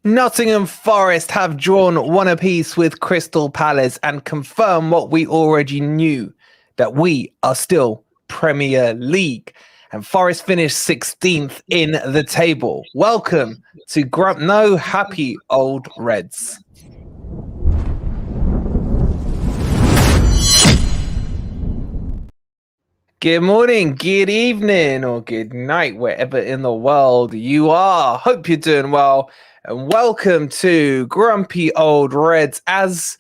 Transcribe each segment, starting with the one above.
Nottingham Forest have drawn one apiece with Crystal Palace and confirm what we already knew, that we are still Premier League. And Forest finished 16th in the table. Welcome to No Happy Old Reds. Good morning, good evening, or good night, wherever in the world you are. Hope you're doing well. And welcome to Grumpy Old Reds. As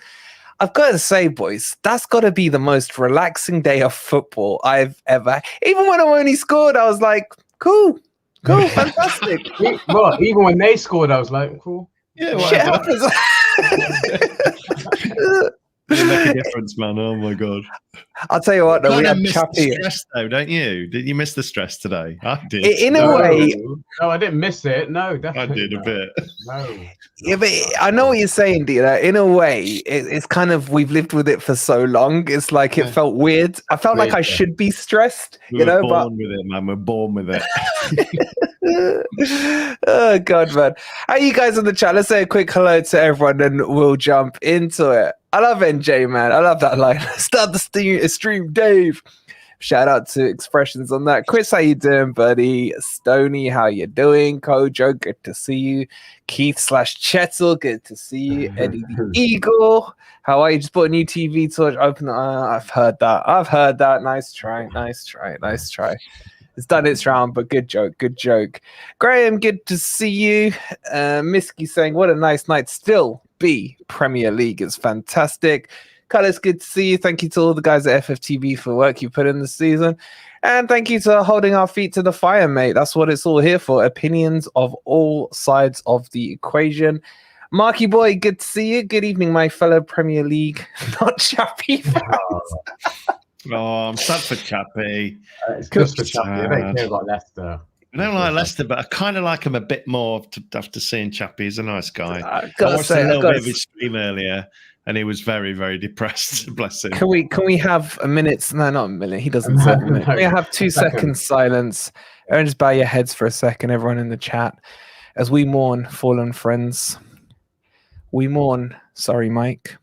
I've got to say, boys, that's got to be the most relaxing day of football I've ever. Even when I only scored, I was like, cool, fantastic. Well, even when they scored, I was like, cool. Yeah, shit happens. You make a difference, man. Oh my god! I'll tell you what. Though, we had Chappie. Stress, though, don't you? Did you miss the stress today? I did. In a way. No, I didn't miss it. No, definitely. I did a bit. No. Yeah, but I know what you're saying, Dina. In a way, it's kind of we've lived with it for so long. It's like it felt weird. I felt like I should be stressed. We're born with it, man. We're born with it. Oh god, man! How are you guys in the chat? Let's say a quick hello to everyone, and we'll jump into it. I love NJ, man. I love that line. Start the stream, Dave. Shout out to Expressions on that. Chris, how you doing, buddy? Stoney, how you doing? Kojo, good to see you. Keith/Chettle, good to see you. Eddie the Eagle, how are you? Just bought a new TV to open. I've heard that. Nice try. It's done its round, but good joke. Graham, good to see you. Misky saying, what a nice night. Still be Premier League is fantastic. Carlos, good to see you. Thank you to all the guys at FFTV for the work you put in this season. And thank you to holding our feet to the fire, mate. That's what it's all here for. Opinions of all sides of the equation. Marky boy, good to see you. Good evening, my fellow Premier League, not Chappie fans. Oh, I'm sad for Chappie. It's just for Chappie. I don't care about Leicester. I don't like Leicester, but I kind of like him a bit more after seeing Chappie. He's a nice guy. I watched a little bit of his stream earlier, and he was very, very depressed. Bless him. Can we have a minute? No, not a minute. He doesn't say a minute. Can we have 2 seconds silence? Everyone just bow your heads for a second, everyone in the chat, as we mourn fallen friends. We mourn, sorry, Mike.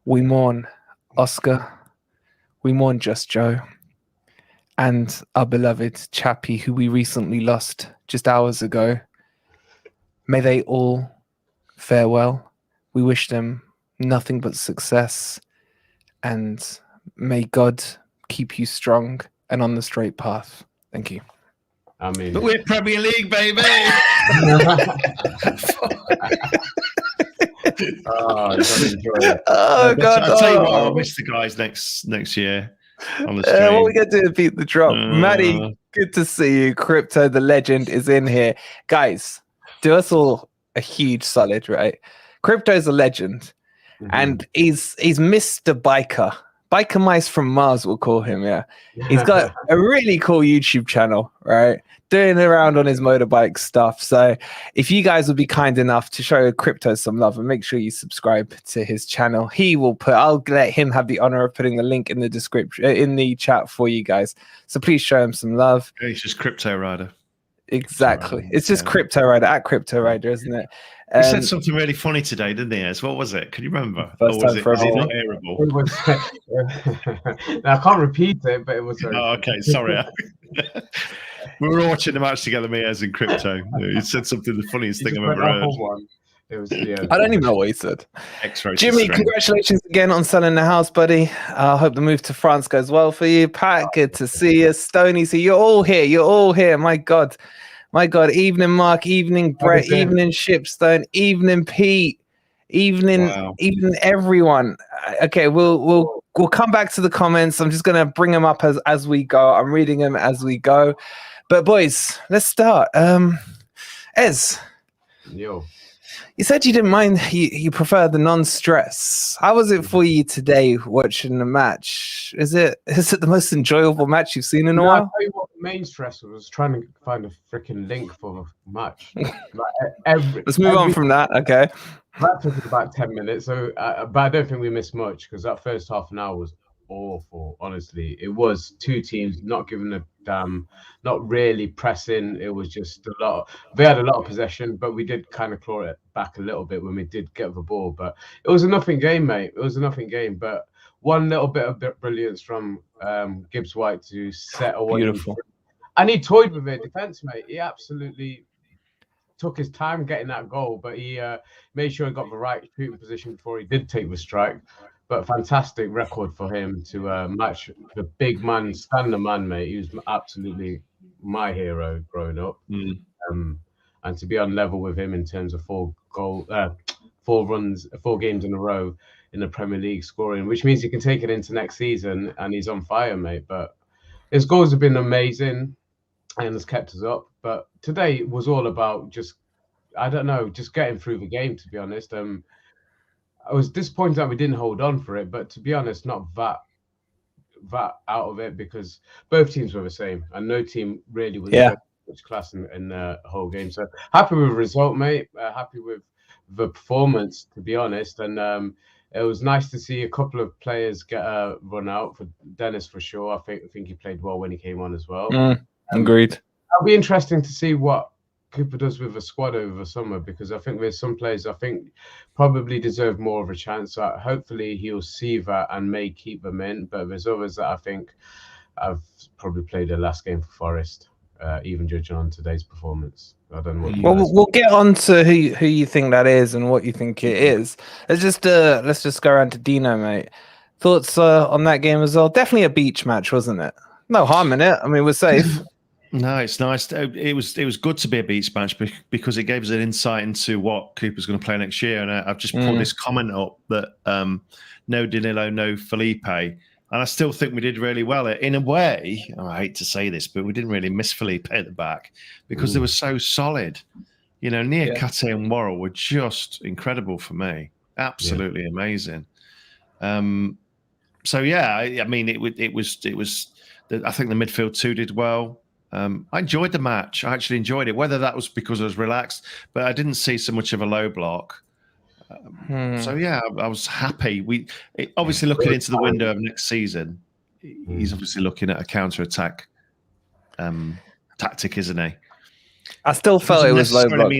We mourn Oscar. We mourn Just Joe. And our beloved Chappie, who we recently lost just hours ago. May they all fare well. We wish them nothing but success. And may God keep you strong and on the straight path. Thank you. I mean, but we're Premier League, baby. Oh God! I'll tell you what, I'll miss the guys next year on the stream. What are we gonna do to beat the drop? Maddie, good to see you. Crypto, the legend, is in here. Guys, do us all a huge solid, right? Crypto's a legend, and he's Mr. Biker. Biker Mice from Mars, we'll call him, yeah. He's got a really cool YouTube channel, right? Doing around on his motorbike stuff. So if you guys would be kind enough to show Crypto some love and make sure you subscribe to his channel, I'll let him have the honor of putting the link in the description, in the chat for you guys. So please show him some love. He's just Crypto Rider. Exactly. It's just Crypto Rider at Crypto Rider, isn't it? He said something really funny today, didn't he? What was it? Can you remember? First time for everything. Was it not airable? I can't repeat it, but it was. Oh, okay. Sorry. We were watching the match together, me as in Crypto. He said something the funniest thing I've ever heard. It was, I don't even know what he said. Jimmy, strength. Congratulations again on selling the house, buddy. I hope the move to France goes well for you. Pat, good to see you. Stoney, so you're all here. My God. Evening, Mark. Evening, Brett. Evening, Shipstone. Evening, Pete. Evening, everyone. Okay, we'll come back to the comments. I'm just gonna bring them up as we go. I'm reading them as we go. But boys, let's start. Ez. Yo. You said you didn't mind, you prefer the non-stress. How was it for you today watching the match? Is it the most enjoyable match you've seen in a while? I'll tell you what the main stress was trying to find a freaking link for the match. Let's move on from that, okay? That took about 10 minutes, so but I don't think we missed much because that first half an hour was awful. Honestly, it was two teams not giving a damn, not really pressing. It was just a lot. They had a lot of possession, but we did kind of claw it back a little bit when we did get the ball. But it was a nothing game, mate. It was a nothing game. But one little bit of brilliance from Gibbs White to set a one. Beautiful. And he toyed with it, defense, mate. He absolutely took his time getting that goal, but he made sure he got the right shooting position before he did take the strike. But fantastic record for him to match the big man, stand the man, mate. He was absolutely my hero growing up. And to be on level with him in terms of 4 games in a row in the Premier League scoring, which means he can take it into next season, and he's on fire, mate. But his goals have been amazing and has kept us up. But today was all about just, I don't know, just getting through the game, to be honest. I was disappointed that we didn't hold on for it, but to be honest, not that out of it, because both teams were the same and no team really was much class in the whole game. So happy with the result, mate. Happy with the performance, to be honest. And it was nice to see a couple of players get a run out. For Dennis, for sure. I think he played well when he came on as well. Agreed. It'll be interesting to see what Cooper does with the squad over the summer, because I think there's some players I think probably deserve more of a chance. So hopefully he'll see that and may keep them in. But there's others that I think have probably played their last game for Forest, even judging on today's performance. I don't know what we'll get on to who you think that is and what you think it is. Let's just go around to Dino, mate. Thoughts on that game as well? Definitely a beach match, wasn't it? No harm in it. I mean, we're safe. No, it's nice. It was good to be a beach match because it gave us an insight into what Cooper's going to play next year. And I've just pulled this comment up that no Danilo, no Felipe. And I still think we did really well. In a way, I hate to say this, but we didn't really miss Felipe at the back because they were so solid. You know, Niakate and Worrall were just incredible for me. Absolutely amazing. So yeah, I mean, it was. I think the midfield too did well. I enjoyed the match. I actually enjoyed it. Whether that was because I was relaxed, but I didn't see so much of a low block. So yeah, I was happy. Obviously looking into the window of next season, he's obviously looking at a counter-attack tactic, isn't he? I still felt it was low block.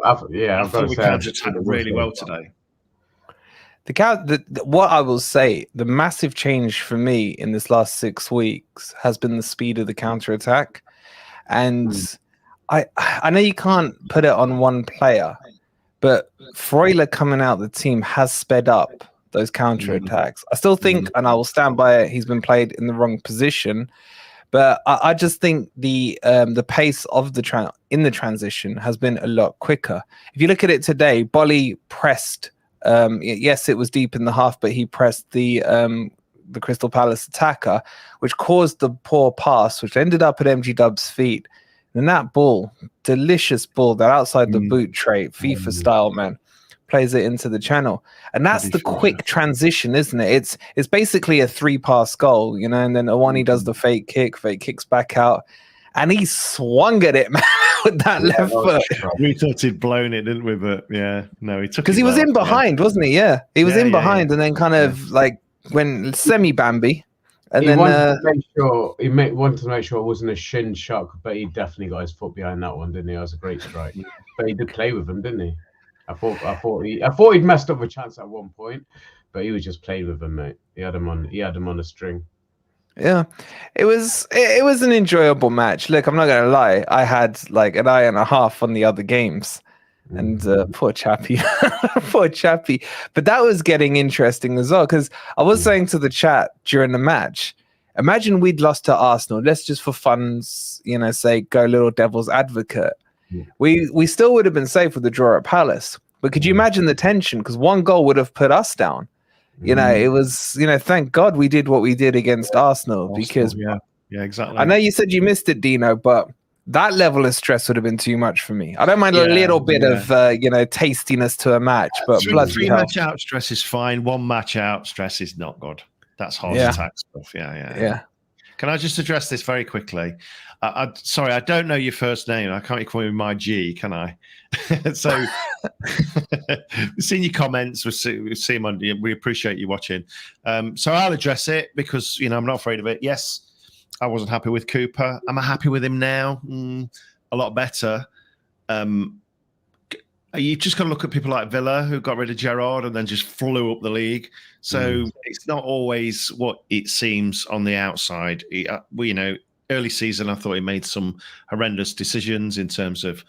I thought we counter-attacked really well today. What I will say, the massive change for me in this last 6 weeks has been the speed of the counter-attack. And I know you can't put it on one player, but Freuler coming out the team has sped up those counter-attacks. I still think, and I will stand by it, he's been played in the wrong position. But I just think the pace of the transition has been a lot quicker. If you look at it today, Bolly pressed. Yes, it was deep in the half, but he pressed the Crystal Palace attacker, which caused the poor pass, which ended up at MG Dub's feet. And that ball, delicious ball, that outside the boot trait, FIFA style, man, plays it into the channel. And that's the quick transition, isn't it? It's basically a 3-pass goal, you know, and then Awani does the fake kicks back out. And he swung at it, man, with that left foot. We thought he'd blown it, didn't we? But yeah, no, he took it. Because he was in behind, wasn't he? Yeah, he was in behind, and then kind of like went semi-Bambi. And he then wanted to make sure it wasn't a shin shock, but he definitely got his foot behind that one, didn't he? That was a great strike. But he did play with him, didn't he? I thought he'd messed up a chance at one point, but he was just playing with him, mate. He had him on a string. Yeah, it was an enjoyable match. Look, I'm not gonna lie, I had like an eye and a half on the other games, and poor chappy. But that was getting interesting as well, because I was saying to the chat during the match, imagine we'd lost to Arsenal. Let's just for fun's, you know, say go little devil's advocate. We still would have been safe with the draw at Palace. But could you imagine the tension? Because one goal would have put us down. You know, it was, you know, thank God we did what we did against Arsenal, because yeah, exactly. I know you said you missed it, Dino, but that level of stress would have been too much for me. I don't mind a little bit of, you know, tastiness to a match, but three match out stress is fine. 1 match out stress is not good. That's heart attack stuff. Yeah. Can I just address this very quickly? Sorry, I don't know your first name. I can't call you my G, can I? So, we've seen your comments. We've seen them. We appreciate you watching. So I'll address it because I'm not afraid of it. Yes, I wasn't happy with Cooper. Am I happy with him now? A lot better. You've just got to look at people like Villa, who got rid of Gerrard and then just flew up the league. So it's not always what it seems on the outside. Early season, I thought he made some horrendous decisions in terms of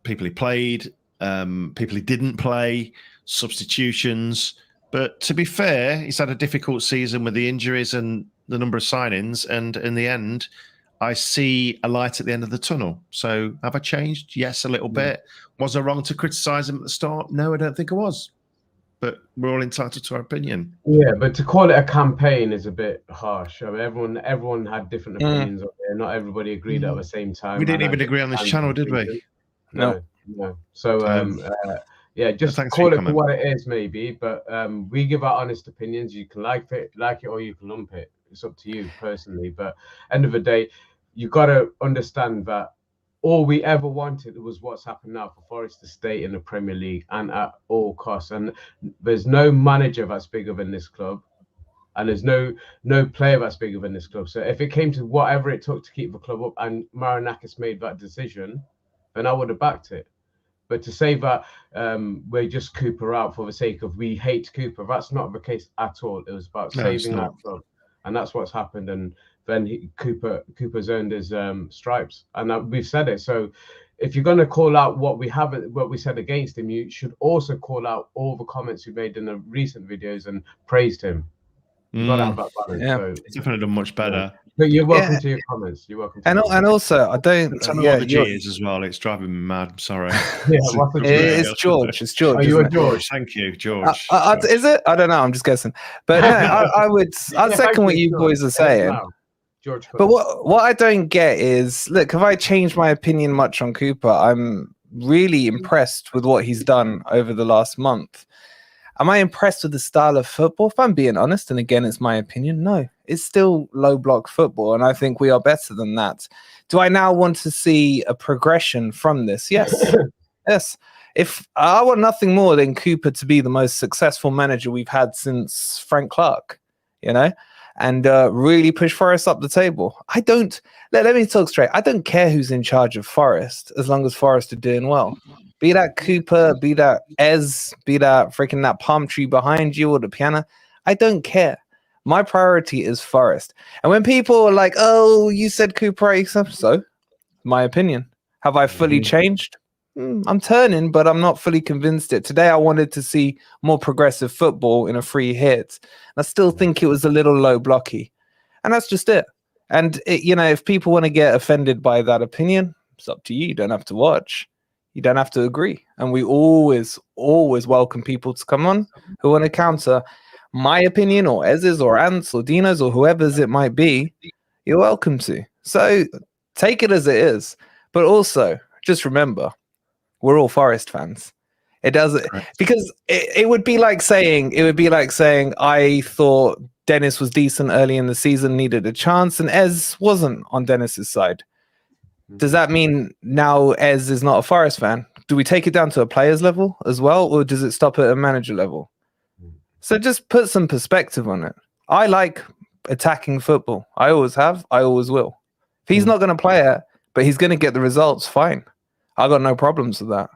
people he played, people he didn't play, substitutions. But to be fair, he's had a difficult season with the injuries and the number of signings. And in the end, I see a light at the end of the tunnel. So have I changed? Yes, a little bit. Was I wrong to criticise him at the start? No, I don't think I was. But we're all entitled to our opinion. Yeah, but to call it a campaign is a bit harsh. I mean, everyone had different opinions on it. Not everybody agreed at the same time. We didn't even agree on this channel, did we? No. So, yeah, just call it for what it is, maybe. But we give our honest opinions. You can like it, or you can lump it. It's up to you personally. But end of the day, you got to understand that all we ever wanted was what's happened now for Forest to stay in the Premier League and at all costs. And there's no manager that's bigger than this club, and there's no player that's bigger than this club. So if it came to whatever it took to keep the club up, and Marinakis made that decision, then I would have backed it. But to say that we just Cooper out for the sake of we hate Cooper, that's not the case at all. It was about saving that club, and that's what's happened. And then Cooper's earned his stripes, and we've said it. So if you're going to call out what we said against him, you should also call out all the comments we made in the recent videos and praised him. You've got to have that balance. Yeah, so, it's definitely done much better. But you're welcome to your comments. You're welcome. And also, I don't. Tell me what the G is as well. It's driving me mad. I'm sorry. It's George. It's George. Are you a George? Thank you, George. Is it? I don't know. I'm just guessing. But no, I'd second what you boys are saying. George. But what I don't get is, look, have I changed my opinion much on Cooper? I'm really impressed with what he's done over the last month. Am I impressed with the style of football? If I'm being honest, and again, it's my opinion, no. It's still low block football, and I think we are better than that. Do I now want to see a progression from this? Yes. Yes. If I want nothing more than Cooper to be the most successful manager we've had since Frank Clark, and really push Forest up the table. I don't, let me talk straight. I don't care who's in charge of Forest as long as Forest are doing well. Be that Cooper, be that Ez, be that freaking that palm tree behind you or the piano. I don't care. My priority is Forest. And when people are like, oh, you said Cooper, so my opinion. Have I fully changed? I'm turning, but I'm not fully convinced it. Today, I wanted to see more progressive football in a free hit. I still think it was a little low blocky. And that's just it. And, if people want to get offended by that opinion, it's up to you. You don't have to watch. You don't have to agree. And we always welcome people to come on who want to counter my opinion or Ez's or Ant's or Dino's or whoever's it might be. You're welcome to. So take it as it is. But also, just remember, we're all Forest fans. It doesn't, because it would be like saying, I thought Dennis was decent early in the season, needed a chance, and Ez wasn't on Dennis's side. Does that mean now Ez is not a Forest fan? Do we take it down to a player's level as well, or does it stop at a manager level? So just put some perspective on it. I like attacking football. I always have. I always will. If he's not going to play it, but he's going to get the results, fine. I got no problems with that.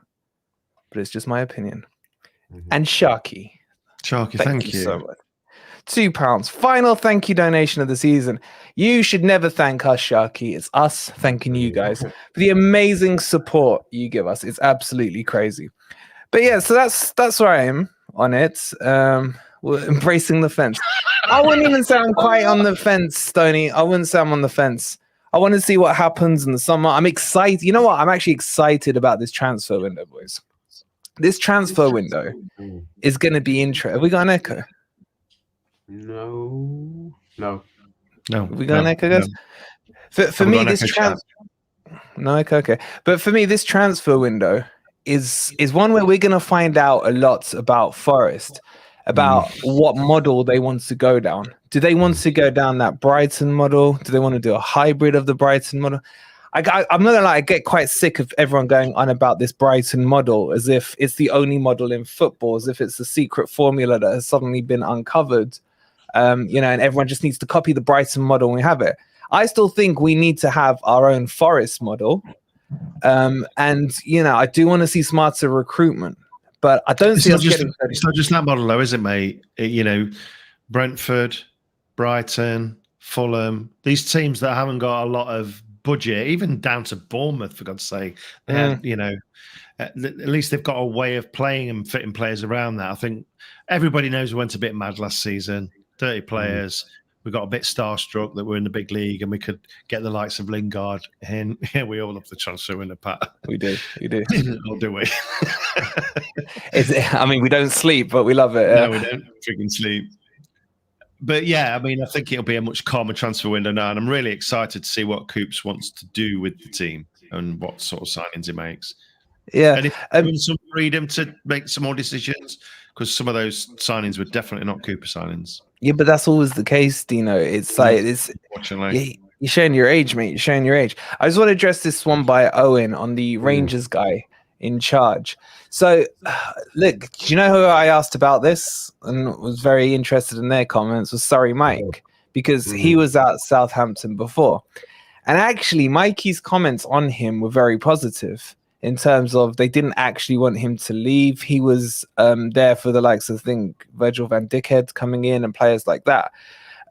But it's just my opinion. And Sharky, thank you so much. £2. Final thank you donation of the season. You should never thank us, Sharky. It's us thanking you guys for the amazing support you give us. It's absolutely crazy. But yeah, so that's where I am on it. We're embracing the fence. I wouldn't even say I'm quite on the fence, Stoney. I wouldn't say I'm on the fence. I want to see what happens in the summer. I'm excited. You know what? I'm actually excited about this transfer window, boys. This transfer window is going to be interesting. Have we got an echo? No. Have we got an echo, guys? No. For me, this transfer... No echo, okay. But for me, this transfer window is one where we're going to find out a lot about Forest. about what model they want to go down. Do they want to go down that Brighton model? Do they want to do a hybrid of the Brighton model? I'm not gonna lie, I get quite sick of everyone going on about this Brighton model as if it's the only model in football, as if it's a secret formula that has suddenly been uncovered. And everyone just needs to copy the Brighton model and we have it. I still think we need to have our own Forest model. And I do want to see smarter recruitment, but I don't see us getting. It's not just that model, though, is it, mate? Brentford, Brighton, Fulham, these teams that haven't got a lot of budget, even down to Bournemouth, for God's sake. They had, at least they've got a way of playing and fitting players around that. I think everybody knows we went a bit mad last season. 30 players. We got a bit starstruck that we're in the big league and we could get the likes of Lingard in. Yeah, we all love the transfer window, Pat. We do. Or do we? We don't sleep, but we love it. No, we don't freaking sleep. But yeah, I think it'll be a much calmer transfer window now, and I'm really excited to see what Coops wants to do with the team and what sort of signings he makes. Yeah, and if given some freedom to make some more decisions, because some of those signings were definitely not Cooper signings. Yeah, but that's always the case, Dino. It's like you're showing your age, mate. You're showing your age. I just want to address this one by Owen on the Rangers guy in charge. So, look, do you know who I asked about this and was very interested in their comments was Surrey Mike, because he was at Southampton before. And actually, Mikey's comments on him were very positive in terms of they didn't actually want him to leave. He was there for the likes of, Virgil van Dijk coming in and players like that.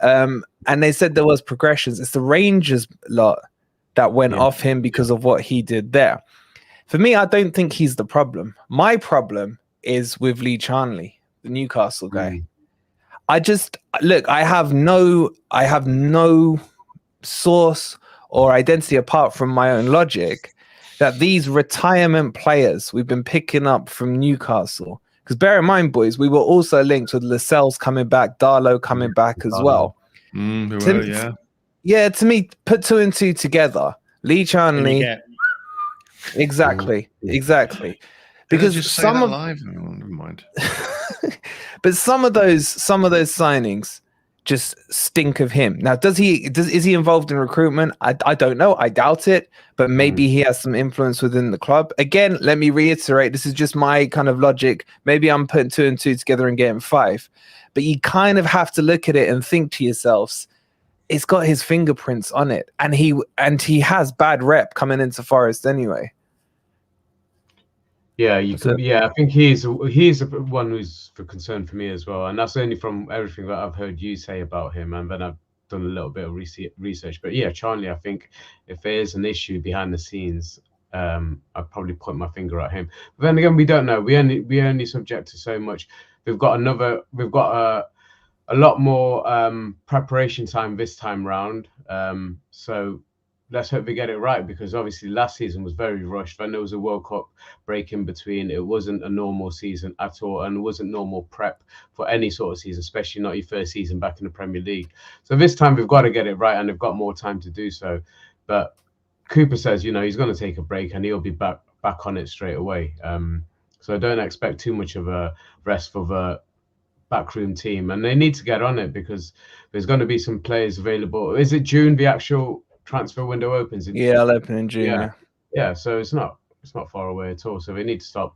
And they said there was progressions. It's the Rangers lot that went off him because of what he did there. For me, I don't think he's the problem. My problem is with Lee Charnley, the Newcastle guy. I have no source or identity apart from my own logic that these retirement players we've been picking up from Newcastle, because bear in mind, boys, we were also linked with Lascelles coming back, Darlow coming back as well. To me, put 2 and 2 together. Lee Charnley. Exactly. Because some of never mind. But some of those signings just stink of him. Now, is he involved in recruitment? I don't know. I doubt it, but maybe he has some influence within the club. Again, let me reiterate, this is just my kind of logic. Maybe I'm putting 2 and 2 together and getting 5. But you kind of have to look at it and think to yourselves, it's got his fingerprints on it. And he has bad rep coming into Forest anyway. Yeah, I think he's the one who's for concern for me as well, and that's only from everything that I've heard you say about him, and then I've done a little bit of research. But yeah, Charnley, I think if there is an issue behind the scenes, I'd probably point my finger at him. But then again, we don't know. We only subject to so much. We've got a lot more preparation time this time round. So let's hope we get it right, because obviously last season was very rushed. Then there was a World Cup break in between. It wasn't a normal season at all, and it wasn't normal prep for any sort of season, especially not your first season back in the Premier League. So this time we've got to get it right, and they've got more time to do so. But Cooper says, he's going to take a break and he'll be back on it straight away. So I don't expect too much of a rest for the backroom team, and they need to get on it because there's going to be some players available. Is it June the actual transfer window opens? It'll open in June. Yeah. So it's not far away at all. So they need to start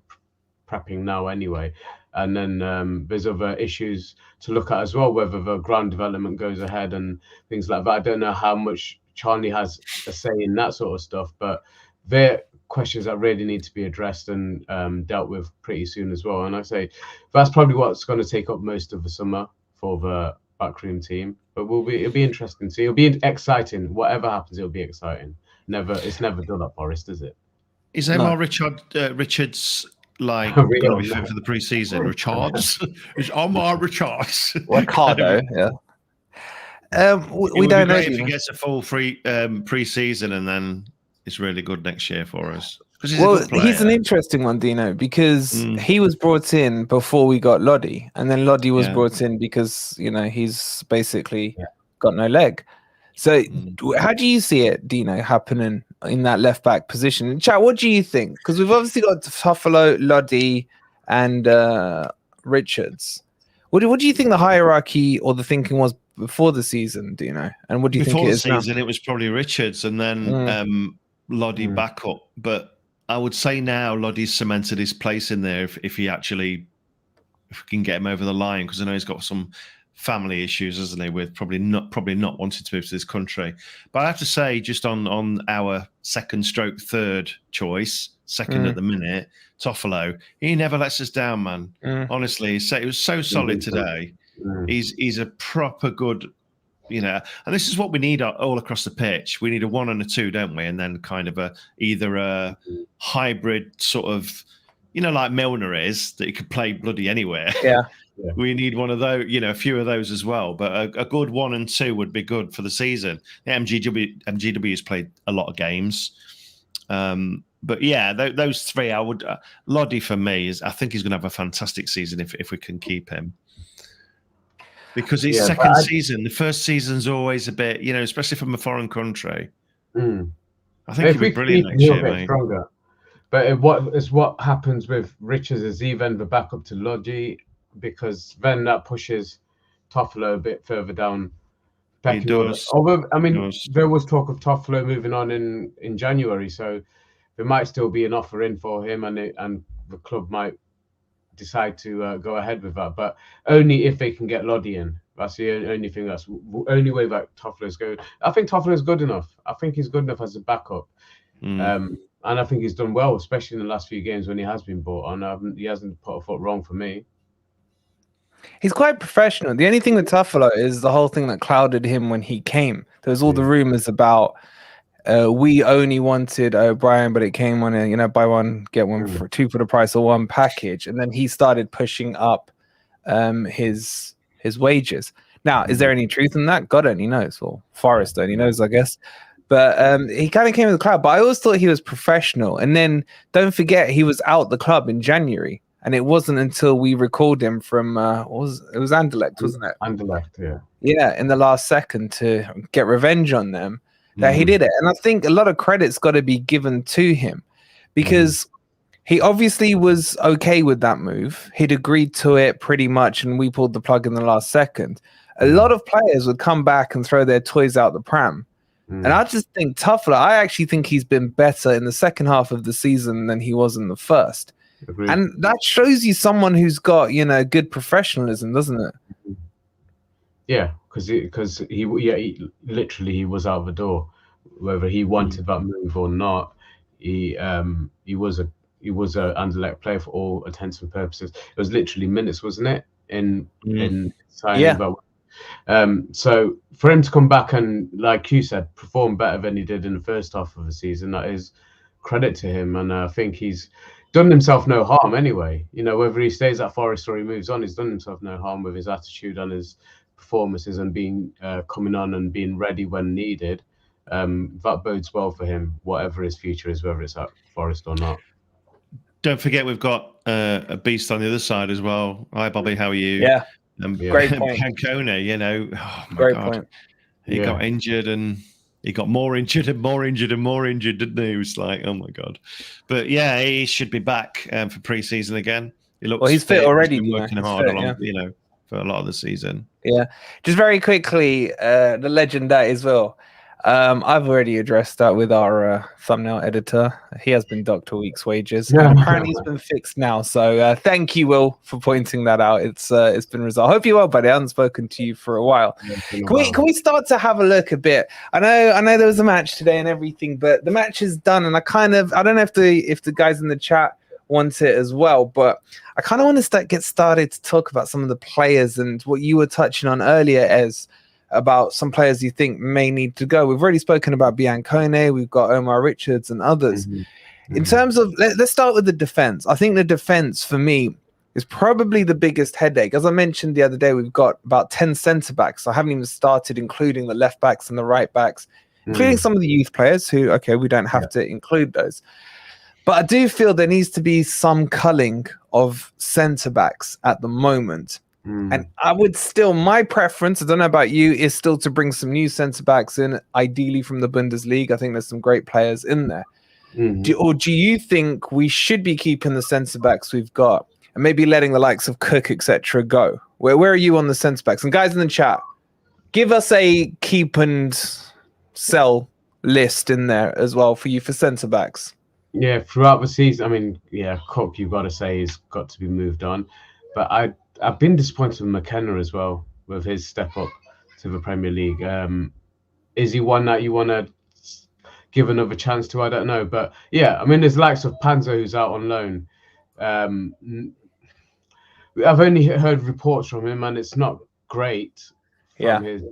prepping now anyway. And then there's other issues to look at as well, whether the ground development goes ahead and things like that. I don't know how much Charnley has a say in that sort of stuff, but they're questions that really need to be addressed and dealt with pretty soon as well. And I say that's probably what's going to take up most of the summer for the backroom team. But it'll be interesting to see. It'll be exciting. Whatever happens, it'll be exciting. It's never done at Forest, is it? Is Omar Richards like going to be fit for the pre-season? Richards? Is Omar Richards? Ricardo, yeah. We don't know if he gets a full pre-season and then it's really good next year for us. He's an interesting one, Dino, because he was brought in before we got Lodi, and then Lodi was brought in because he's basically got no leg. So how do you see it, Dino, happening in that left back position? Chat, what do you think? Because we've obviously got Toffolo, Lodi, and Richards. What do you think the hierarchy or the thinking was before the season? Do you know? And what do you think it is now? Before the season, it was probably Richards and then Loddy back up. But I would say now Loddy's cemented his place in there if he actually if we can get him over the line, because I know he's got some family issues, hasn't he, with probably not wanting to move to this country. But I have to say, just on our third choice, second at the minute, Toffolo, he never lets us down, man. Honestly, it was so solid today. He's a proper good, and this is what we need all across the pitch. We need a 1 and a 2, don't we? And then kind of either a hybrid sort of, like Milner is, that he could play bloody anywhere. Yeah. We need one of those, a few of those as well. But a good 1 and 2 would be good for the season. The MGW has played a lot of games. But yeah, those three, I would. Loddy for me I think he's going to have a fantastic season if we can keep him. Because his second season, the first season's always a bit, especially from a foreign country. I think he'll be brilliant next year, mate. Stronger. But what happens with Richards is even the backup to Lodgy, because then that pushes Toffolo a bit further down. He does. Although, there was talk of Toffolo moving on in January, so there might still be an offer in for him, and the club might decide to go ahead with that, but only if they can get Loddy in. That's the only thing. That's the only way that Toffolo's going. I think Toffolo's good enough. I think he's good enough as a backup. And I think he's done well, especially in the last few games when he has been brought on. He hasn't put a foot wrong for me. He's quite professional. The only thing with Toffolo is the whole thing that clouded him when he came. There was all the rumors about we only wanted O'Brien, but it came on a buy one get one for 2 for the price of 1 package, and then he started pushing up his wages. Now, is there any truth in that? God only knows, or Forrest only knows, I guess. But he kind of came with the crowd. But I always thought he was professional. And then don't forget, he was out the club in January. And it wasn't until we recalled him from, it was Anderlecht, wasn't it? Anderlecht, yeah. Yeah, in the last second to get revenge on them, that he did it. And I think a lot of credit's got to be given to him, because he obviously was okay with that move. He'd agreed to it pretty much, and we pulled the plug in the last second. A lot of players would come back and throw their toys out the pram. And I just think Toffolo, I actually think he's been better in the second half of the season than he was in the first. Agreed. And that shows you someone who's got, good professionalism, doesn't it? Yeah, because he literally was out the door, whether he wanted that move or not. He was a Anderlecht player for all intents and purposes. It was literally minutes, wasn't it? In signing. So for him to come back and, like you said, perform better than he did in the first half of the season, that is credit to him. And I think he's done himself no harm anyway. Whether he stays at Forest or he moves on, he's done himself no harm with his attitude and his performances and being coming on and being ready when needed. That bodes well for him, whatever his future is, whether it's at Forest or not. Don't forget, we've got a beast on the other side as well. Hi, Bobby. How are you? Yeah. Great point. Pancone, oh my Great God. point. He got injured and he got more injured and more injured and more injured, didn't he? It was like, oh my God. But yeah, he should be back for pre-season again. He looks he's fit already. He's been working hard for a lot of the season. Yeah. Just very quickly, the legend that is Will. I've already addressed that with our thumbnail editor. He has been docked a week's wages. And apparently it's been fixed now. So thank you, Will, for pointing that out. It's been resolved. Hope you're well, buddy. I haven't spoken to you for a while. Can we start to have a look a bit? I know there was a match today and everything, but the match is done, and I don't know if the guys in the chat want it as well, but I kind of want to get started to talk about some of the players and what you were touching on earlier as about some players you think may need to go. We've already spoken about Biancone, we've got Omar Richards and others. In terms of, let's start with the defense. I think the defense for me is probably the biggest headache. As I mentioned the other day, we've got about 10 centre backs. I haven't even started including the left backs and the right backs, including some of the youth players who, okay, we don't have to include those. But I do feel there needs to be some culling of centre backs at the moment. And I would still, my preference, I don't know about you, is still to bring some new centre backs in, ideally from the Bundesliga. I think there's some great players in there. Do you think we should be keeping the centre backs we've got and maybe letting the likes of Cook, etc., go? Where are you on the centre backs? And guys in the chat, give us a keep and sell list in there as well for you for centre backs. Yeah, throughout the season, I mean, yeah, Cook, you've got to say, he's got to be moved on. But I've been disappointed with McKenna as well, with his step up to the Premier League. Is he one that you want to give another chance to? I don't know. But yeah, I mean, there's likes of Panzer who's out on loan. I've only heard reports from him, and it's not great from his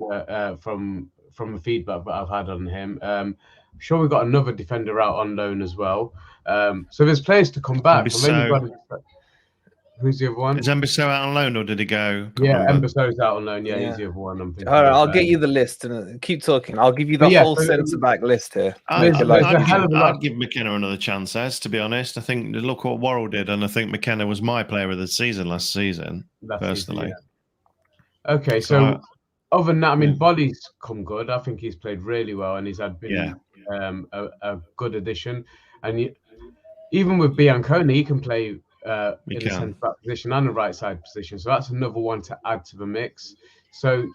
from the feedback that I've had on him. I'm sure we've got another defender out on loan as well. So there's players to come back. Who's the other one? Is Embassy out on loan or did he go? Yeah, Embasso's out on loan. Yeah, he's the other one. I'm thinking. All right, I'll get you the list and keep talking. I'll give you the whole centre back list here. I'd give McKenna another chance, to be honest. I think look what Worrall did, and I think McKenna was my player of the season last season, personally. Okay, so other than that, I mean, Bolly's come good. I think he's played really well, and he's been a good addition. And even with Bianconi, he can play in the centre back position and the right side position. So that's another one to add to the mix. So,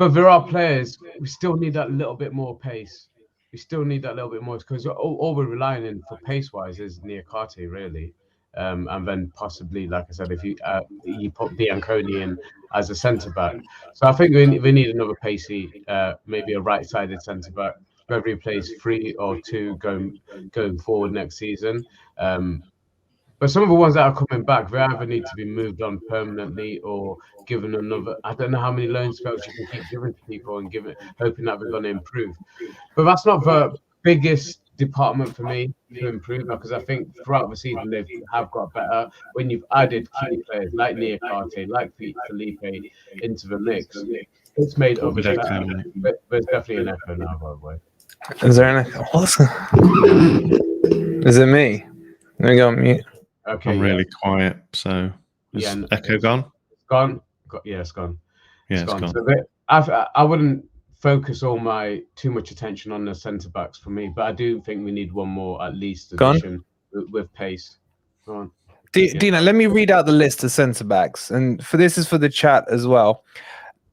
but there are players, we still need that little bit more pace. We still need that little bit more because all we're relying on for pace wise is Niakate, really. And then possibly, like I said, if you put Bianconi in as a centre back. So I think we need another pacey, maybe a right sided centre back, whether he plays 3 or 2 going forward next season. But some of the ones that are coming back, they either need to be moved on permanently or given another. I don't know how many loan spells you can keep giving to people and hoping that they're going to improve. But that's not the biggest department for me to improve, because I think throughout the season they have got better. When you've added key players like Niakate, like Felipe into the mix, it's made others better. But there's definitely an echo now, by the way. Is there an echo? Is it me? Let me go on mute. Okay, I'm really quiet, so is echo gone? It's gone. It's gone. Yeah, it's gone. So I wouldn't focus too much attention on the centre backs for me, but I do think we need one more at least addition with pace. Go on. Dina, let me read out the list of centre backs, and this is for the chat as well.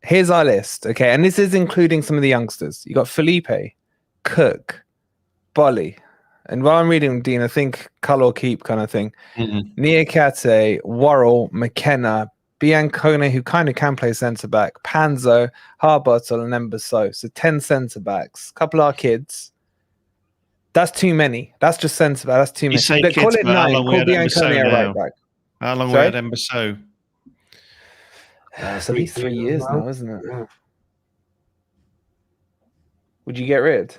Here's our list, okay, and this is including some of the youngsters. You got Felipe, Cook, Bolly. And while I'm reading, Dean, I think cull or keep kind of thing. Niakate, Worrall, McKenna, Bianconi, who kind of can play centre back, Panzo, Harbottle, and Embasso. So 10 centre backs. A couple of our kids. That's too many. That's just centre back. That's too many. But call it 9. Call Bianconi a right back. How long we had Embasso? It's at least 3 years now, isn't it? Yeah. Would you get rid?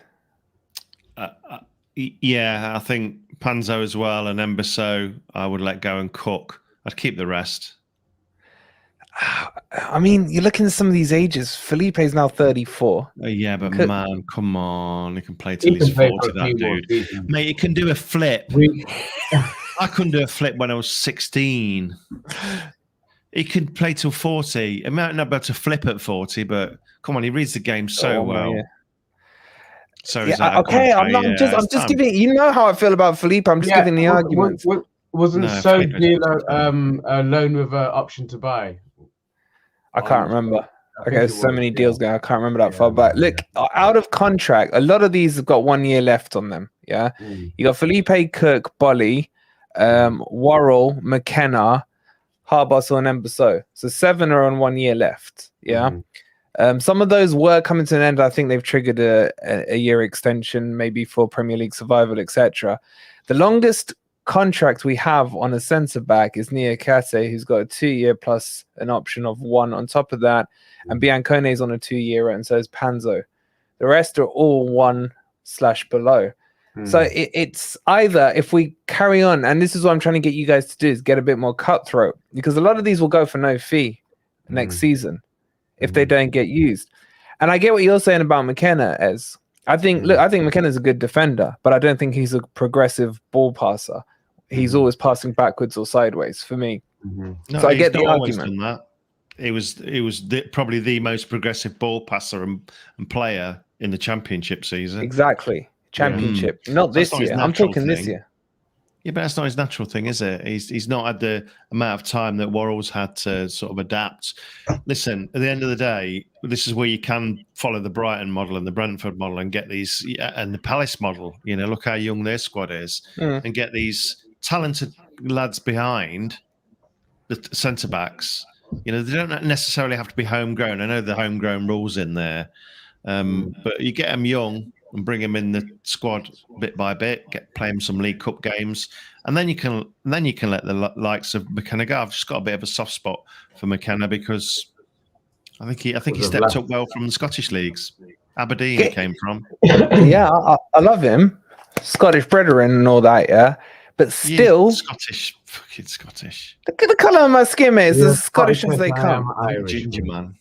Yeah, I think Panzo as well and Embasso I would let go, and Cook. I'd keep the rest. I mean, you're looking at some of these ages. Felipe's now 34. Yeah, but man, come on. He can play till he's 40, that dude. Mate, he can do a flip. I couldn't do a flip when I was 16. He could play till 40. He might not be able to flip at 40, but come on, he reads the game so well. Yeah. So okay, I'm just giving. You know how I feel about Felipe. I'm just giving the argument. Wasn't dealer a loan with an option to buy? I can't remember. Okay, there's so many deals going. I can't remember that far back. Look, out of contract, a lot of these have got 1 year left on them. Yeah, you got Felipe, Cook, Bolly, Worrall, McKenna, Harbottle, and Embasso. So 7 are on 1 year left. Yeah. Some of those were coming to an end. I think they've triggered a year extension, maybe for Premier League survival, etc. The longest contract we have on a centre back is Niakate, who's got a 2 year plus an option of 1 on top of that, and Bianconi is on a 2 year, and so is Panzo. The rest are all 1/below. So it's either, if we carry on, and this is what I'm trying to get you guys to do, is get a bit more cutthroat, because a lot of these will go for no fee next season if they don't get used. And I get what you're saying about McKenna, Ez. I think McKenna's a good defender, but I don't think he's a progressive ball passer. He's always passing backwards or sideways for me. No, so I get the argument. That. He was probably the most progressive ball passer and player in the championship season. Exactly. Championship. Not this year. I'm talking this year. Yeah, but that's not his natural thing, is it? He's not had the amount of time that Worrall's had to sort of adapt. Listen, at the end of the day, this is where you can follow the Brighton model and the Brentford model and get these, and the Palace model. You know, look how young their squad is, and get these talented lads behind the centre backs. You know, they don't necessarily have to be homegrown. I know the homegrown rules in there, but you get them young and bring them in the squad bit by bit, play them some League Cup games, and then you can let the likes of McKenna go. I've just got a bit of a soft spot for McKenna because I think he stepped up well from the Scottish leagues. Aberdeen he came from. Yeah, I love him. Scottish brethren and all that, yeah. But still, fucking Scottish. Look at the colour of my skin, mate. It's as Scottish as they come. Ginger man.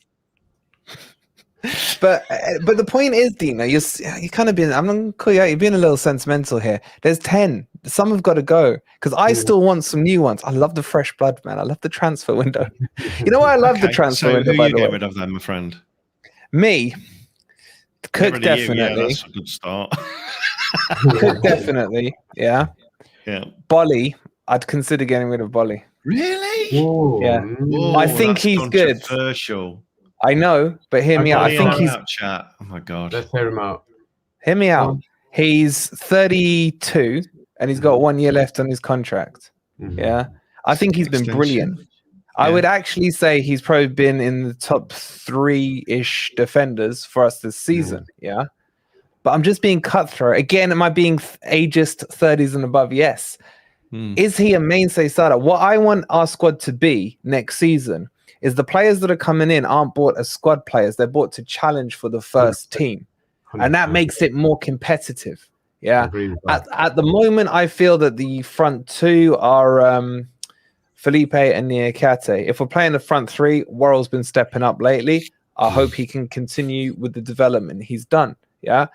But the point is, Dino, you're kind of being. I'm gonna call you out. You're being a little sentimental here. There's 10. Some have got to go because I still want some new ones. I love the fresh blood, man. I love the transfer window. You know why I love the transfer window? Who by you the get way, rid of them, my friend? Me, Cook definitely. Yeah, that's a good start. Cook definitely. Yeah. Bolly, I'd consider getting rid of Bolly. Really? Ooh. Yeah. Whoa, I think he's good. Controversial. I know, but hear me out. I think he's. Chat. Oh my god. Let's hear him out. Hear me out. He's 32 and he's got 1 year left on his contract. Yeah. I think he's been brilliant. I would actually say he's probably been in the top 3-ish defenders for us this season. Yeah. But I'm just being cutthroat. Again, am I being ageist 30s and above? Yes. Is he a mainstay starter? What I want our squad to be next season is the players that are coming in aren't bought as squad players. They're bought to challenge for the first team. And that makes it more competitive. Yeah. At the moment, I feel that the front two are Felipe and Niakate. If we're playing the front three, Worrall's been stepping up lately. I hope he can continue with the development he's done. Yeah.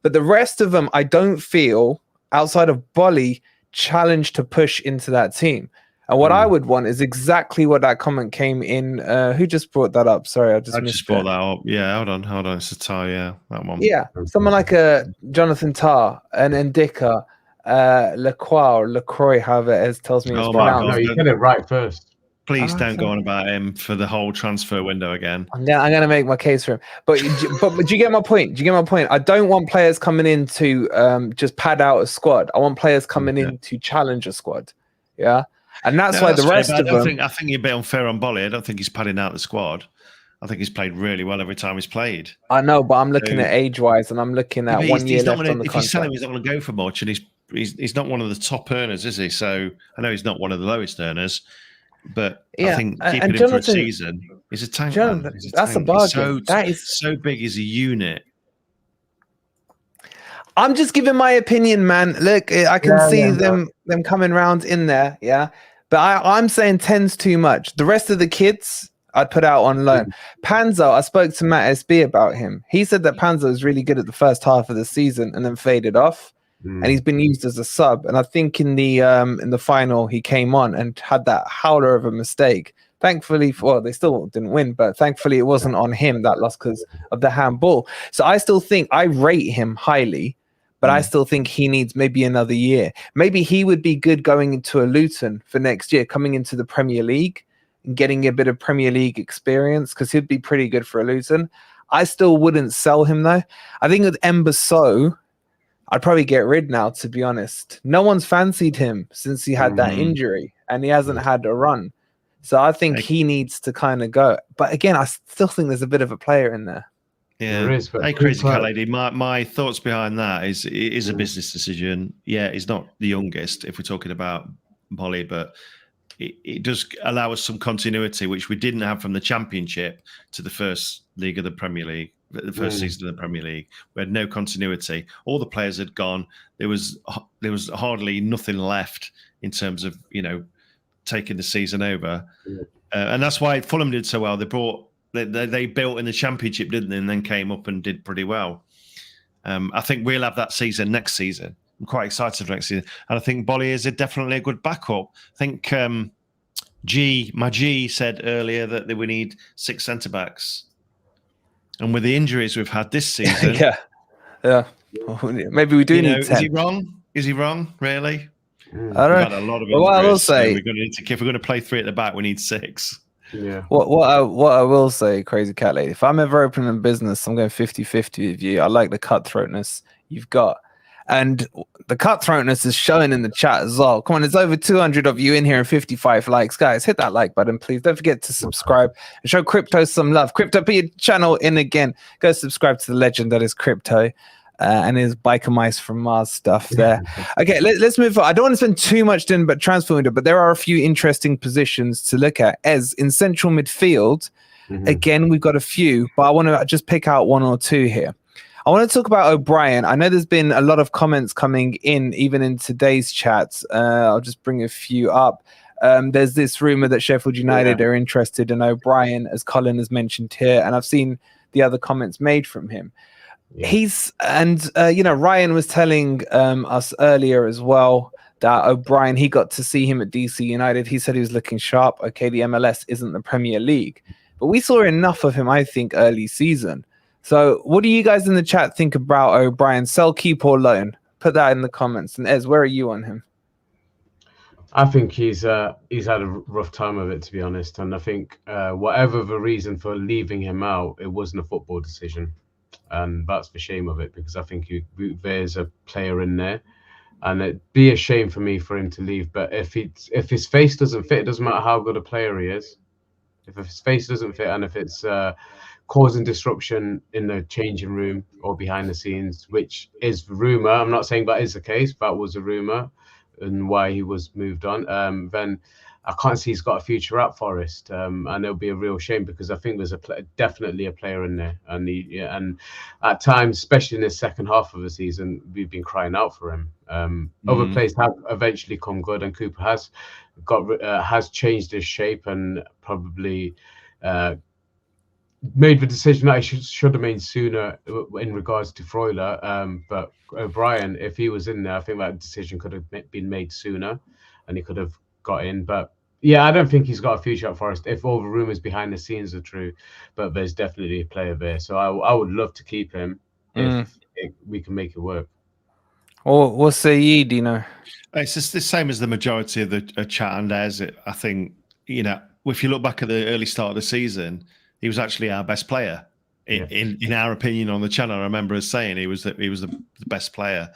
But the rest of them, I don't feel, outside of Bolly, challenged to push into that team. And what I would want is exactly what that comment came in. Who just brought that up? Sorry, I just brought that up. Yeah, hold on. It's a Tar, yeah, that one. Yeah, someone like a Jonathan Tarr, an Ndika, Lacroix, however it is, tells me it's pronounced. No, you get it right first. Please don't go on about him for the whole transfer window again. I'm going to make my case for him. But do you get my point? Do you get my point? I don't want players coming in to just pad out a squad. I want players coming in to challenge a squad. Yeah. And that's why the rest of them... I think you're a bit unfair on Bolly. I don't think he's padding out the squad. I think he's played really well every time he's played. I know, but I'm looking at age-wise, and I'm looking at 1 year left on the contract. If you sell him, he's not going to go for much, and he's not one of the top earners, is he? So I know he's not one of the lowest earners, but I think keeping him for a season, he's a tank. That's a bargain. That is so big. He's a unit. I'm just giving my opinion, man. Look, I can see them coming round in there, yeah. But I'm saying 10's too much. The rest of the kids, I'd put out on loan. Panzo, I spoke to Matt SB about him. He said that Panzo was really good at the first half of the season and then faded off, and he's been used as a sub. And I think in the final he came on and had that howler of a mistake. Thankfully, well, they still didn't win, but thankfully it wasn't on him that lost because of the handball. So I still think I rate him highly. But I still think he needs maybe another year. Maybe he would be good going into a Luton for next year, coming into the Premier League and getting a bit of Premier League experience because he'd be pretty good for a Luton. I still wouldn't sell him, though. I think with Embasso, I'd probably get rid now, to be honest. No one's fancied him since he had that injury, and he hasn't had a run. So I think he needs to kind of go. But again, I still think there's a bit of a player in there. Yeah, hey, Crazy Cat Lady. My thoughts behind that is it is a business decision. Yeah, he's not the youngest if we're talking about Bolly, but it does allow us some continuity, which we didn't have from the Championship to the first league of the Premier League, the first season of the Premier League. We had no continuity. All the players had gone. There was hardly nothing left in terms of taking the season over, and that's why Fulham did so well. They built in the Championship, didn't they, and then came up and did pretty well. I think we'll have that season next season. I'm quite excited for next season. And I think Bolly is definitely a good backup. I think G said earlier that we need 6 centre-backs. And with the injuries we've had this season... yeah. Maybe we do need 10. Is he wrong, really? I We've don't had a lot of What I will injuries. So say, we're going to need to, if we're going to play 3 at the back, we need 6. Yeah. what I will say, Crazy Cat Lady, if I'm ever opening a business, I'm going 50-50 with you. I like the cutthroatness you've got. And the cutthroatness is showing in the chat as well. Come on, there's over 200 of you in here and 55 likes. Guys, hit that like button, please. Don't forget to subscribe and show Crypto some love. Crypto, put your channel in again. Go subscribe to the legend that is Crypto and his Biker Mice from Mars stuff there. Okay, let's move on. I don't want to spend too much time but transfer window, but there are a few interesting positions to look at. As in central midfield, again, we've got a few, but I want to just pick out 1 or 2 here. I want to talk about O'Brien. I know there's been a lot of comments coming in, even in today's chats. I'll just bring a few up. There's this rumor that Sheffield United are interested in O'Brien, as Colin has mentioned here, and I've seen the other comments made from him. Ryan was telling us earlier as well that O'Brien, he got to see him at DC United. He said he was looking sharp. Okay, the MLS isn't the Premier League, but we saw enough of him, I think, early season. So what do you guys in the chat think about O'Brien? Sell, keep, or loan? Put that in the comments. And Ez, where are you on him? I think he's had a rough time of it, to be honest. And I think whatever the reason for leaving him out, it wasn't a football decision. And that's the shame of it, because I think there's a player in there. And it'd be a shame for me for him to leave. But if his face doesn't fit, it doesn't matter how good a player he is. If his face doesn't fit and if it's causing disruption in the changing room or behind the scenes, which is the rumor. I'm not saying that is the case. That was a rumor and why he was moved on. Then I can't see he's got a future at Forest. And it'll be a real shame, because I think there's definitely a player in there. And at times, especially in the second half of the season, we've been crying out for him. Other players have eventually come good, and Cooper has changed his shape and probably made the decision that he should have made sooner in regards to Freuler. But O'Brien, if he was in there, I think that decision could have been made sooner and he could have got in. But yeah, I don't think he's got a future at Forest if all the rumours behind the scenes are true. But there's definitely a player there. So I would love to keep him if we can make it work. Or what say ye, Dino? It's just the same as the majority of the chat, and there's it. I think, if you look back at the early start of the season, he was actually our best player in our opinion on the channel. I remember us saying he was the best player.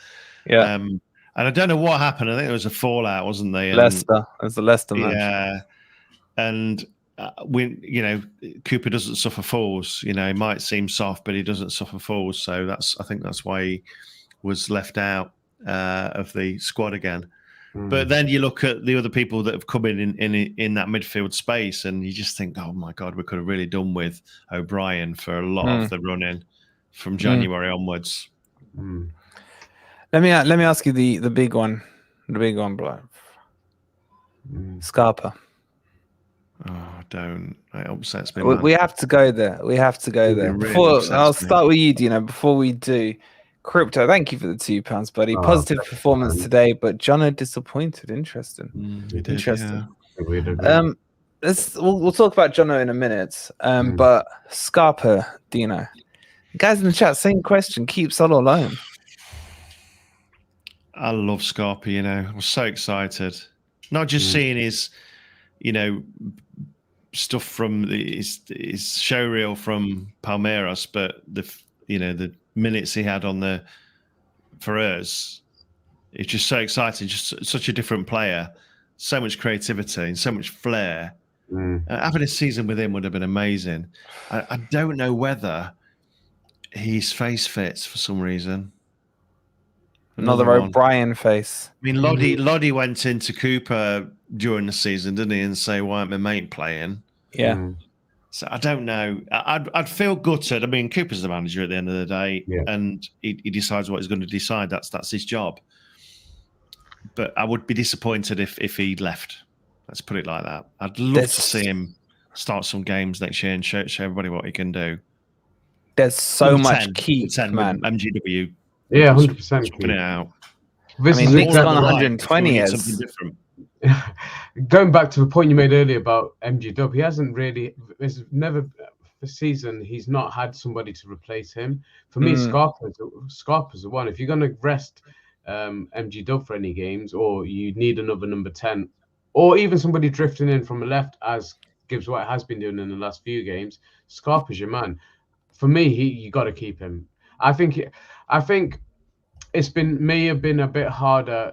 Yeah. And I don't know what happened. I think there was a fallout, wasn't there? Leicester. It was the Leicester match. Yeah. And Cooper doesn't suffer falls. He might seem soft, but he doesn't suffer falls. So I think that's why he was left out of the squad again. But then you look at the other people that have come in that midfield space, and you just think, oh my God, we could have really done with O'Brien for a lot of the run-in from January onwards. Let me ask you the big one, bro. Scarpa. Oh, don't. It upsets me. We have to go there. Really I'll start with you, Dino. Before we do, Crypto, thank you for the £2, buddy. Positive performance today, but Jono disappointed. Interesting. Interesting. Yeah. We'll talk about Jono in a minute. But Scarpa, Dino. Guys in the chat, same question. Keep Solo alone. I love Scarpa, I was so excited. Not just seeing his, stuff from his showreel from Palmeiras, but the minutes he had for us, it's just so exciting. Just such a different player, so much creativity and so much flair. Having a season with him would have been amazing. I don't know whether his face fits for some reason. Another O'Brien face. I mean, Lodi went into Cooper during the season, didn't he, and say, "Why aren't my mate playing?" Yeah. So I don't know. I'd feel gutted. I mean, Cooper's the manager at the end of the day, and he decides what he's going to decide. That's his job. But I would be disappointed if he left. Let's put it like that. I'd love to see him start some games next year and show everybody what he can do. There's so much keep, man. MGW. Yeah, 100%. Put it out. Nick's gone 120 something different. Going back to the point you made earlier about MGW, he hasn't really. There's never this season he's not had somebody to replace him. For me, Scarpa's the one. If you're going to rest MG Dub for any games, or you need another number 10, or even somebody drifting in from the left, as Gibbs White has been doing in the last few games. Scarpa's your man. For me, you got to keep him. I think it's may have been a bit harder.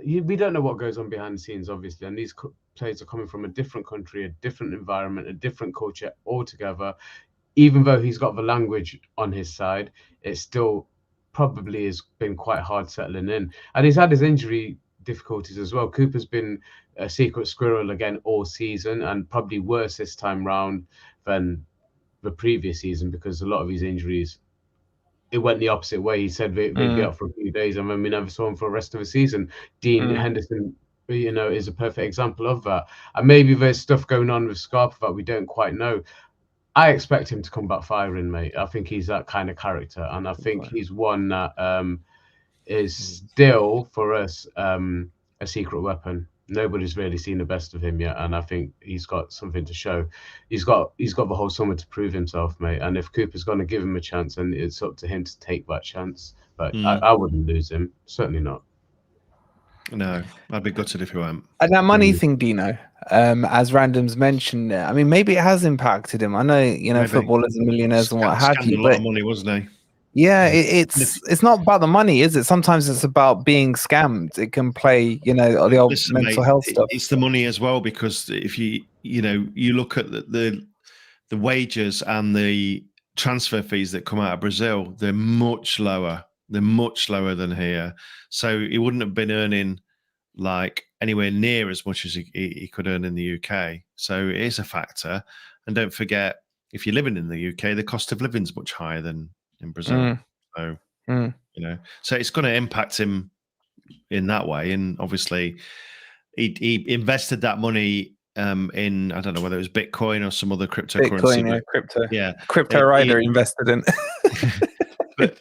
We don't know what goes on behind the scenes, obviously, and these players are coming from a different country, a different environment, a different culture altogether. Even though he's got the language on his side, it still probably has been quite hard settling in. And he's had his injury difficulties as well. Cooper's been a secret squirrel again all season, and probably worse this time round than the previous season, because a lot of his injuries, it went the opposite way. He said they'd be out for a few days, and then we never saw him for the rest of the season. Dean Henderson, is a perfect example of that. And maybe there's stuff going on with Scarpa that we don't quite know. I expect him to come back firing, mate. I think he's that kind of character, and I think he's one that is still for us a secret weapon. Nobody's really seen the best of him yet, and I think he's got something to show. He's got the whole summer to prove himself, mate. And if Cooper's going to give him a chance, and it's up to him to take that chance. But I wouldn't lose him, certainly not. No, I'd be gutted if he went. And that money thing, Dino, as Random's mentioned there, I mean, maybe it has impacted him. I know, maybe. Footballers and millionaires and what have you. A lot of money, wasn't he? Yeah, it's not about the money, is it? Sometimes it's about being scammed. It can play, the old mental health stuff. It's the money as well, because if you look at the wages and the transfer fees that come out of Brazil, they're much lower. They're much lower than here. So he wouldn't have been earning like anywhere near as much as he could earn in the UK. So it is a factor. And don't forget, if you're living in the UK, the cost of living is much higher than in Brazil. So, so it's going to impact him in that way. And obviously he invested that money in, I don't know whether it was Bitcoin or some other cryptocurrency. Crypto Rider invested in. But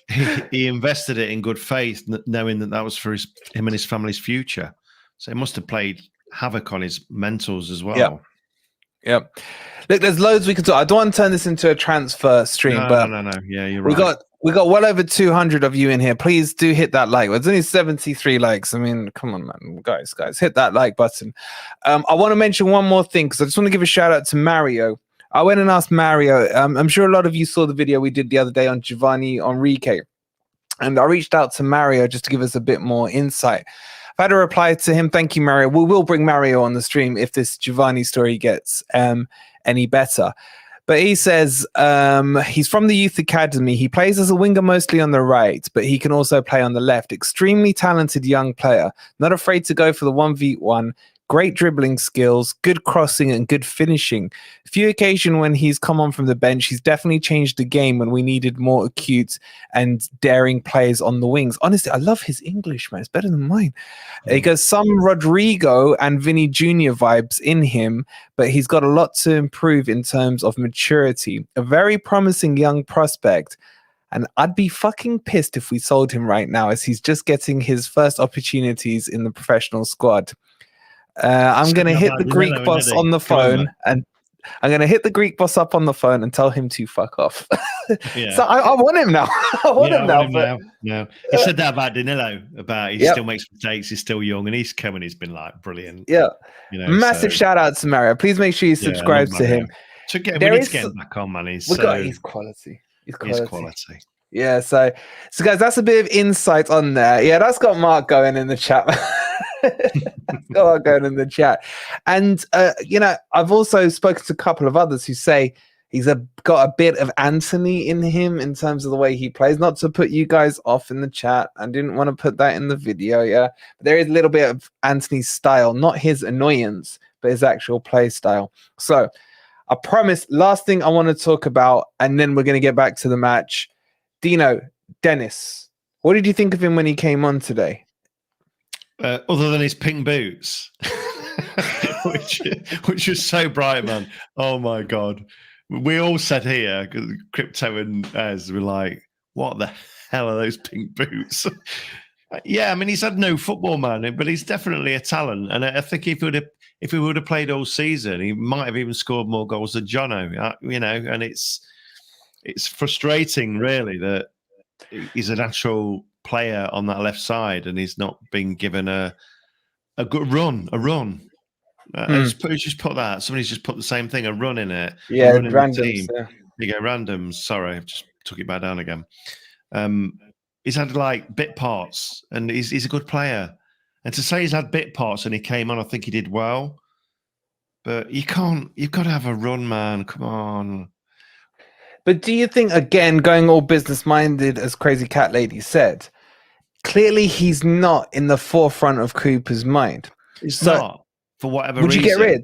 he invested it in good faith, knowing that was for him and his family's future. So it must have played havoc on his mentals as well. Yeah. Look, there's loads we could talk. I don't want to turn this into a transfer stream, but no. Yeah, you're right. We got well over 200 of you in here. Please do hit that like. It's only 73 likes. I mean, come on, man, guys, hit that like button. I want to mention one more thing, because I just want to give a shout out to Mario. I went and asked Mario. I'm sure a lot of you saw the video we did the other day on Giovanni Enrique, and I reached out to Mario just to give us a bit more insight. I've had a reply to him. Thank you, Mario. We will bring Mario on the stream if this Giovanni story gets any better. But he says he's from the youth academy. He plays as a winger mostly on the right, but he can also play on the left. Extremely talented young player. Not afraid to go for the 1v1. Great dribbling skills, good crossing, and good finishing. Few occasions when he's come on from the bench, he's definitely changed the game when we needed more acute and daring players on the wings. Honestly, I love his English, man. It's better than mine. He goes some Rodrigo and Vinny Jr. vibes in him, but he's got a lot to improve in terms of maturity. A very promising young prospect. And I'd be fucking pissed if we sold him right now, as he's just getting his first opportunities in the professional squad. I'm going to hit the Greek boss on the phone, and I'm going to hit the Greek boss up on the phone and tell him to fuck off. So I want him now. I want him now. No, he said that about Danilo, about he still makes mistakes, he's still young, and he's coming. He's been like brilliant. Yeah, massive shout out to Mario. Please make sure you subscribe to him. We need to get him back on, man. He's quality. He's quality. Yeah, so guys, that's a bit of insight on there. Yeah, that's got Mark going in the chat. And I've also spoken to a couple of others who say he's got a bit of Anthony in him in terms of the way he plays. Not to put you guys off in the chat, I didn't want to put that in the video. But there is a little bit of Anthony's style, not his annoyance, but his actual play style. So I promise, last thing I want to talk about, and then we're going to get back to the match. Dino, Dennis, what did you think of him when he came on today? Other than his pink boots, which was so bright, man. Oh my God. We all said here, Crypto and Ez were like, what the hell are those pink boots? Yeah, I mean, he's had no football, man, but he's definitely a talent. And I think if he would have played all season, he might have even scored more goals than Jono, and it's frustrating, really, that he's a natural player on that left side, and he's not been given a good run. Just put that. Somebody's just put the same thing, a run in it. Yeah, a run in randoms. the team. Yeah. There you go, randoms. Sorry, I've just took it back down again. He's had like bit parts, and he's a good player. And to say he's had bit parts and he came on, I think he did well. But you can't. You've got to have a run, man. Come on. But do you think, again, going all business minded, as Crazy Cat Lady said, clearly he's not in the forefront of Cooper's mind? He's not, for whatever reason. Would you get rid?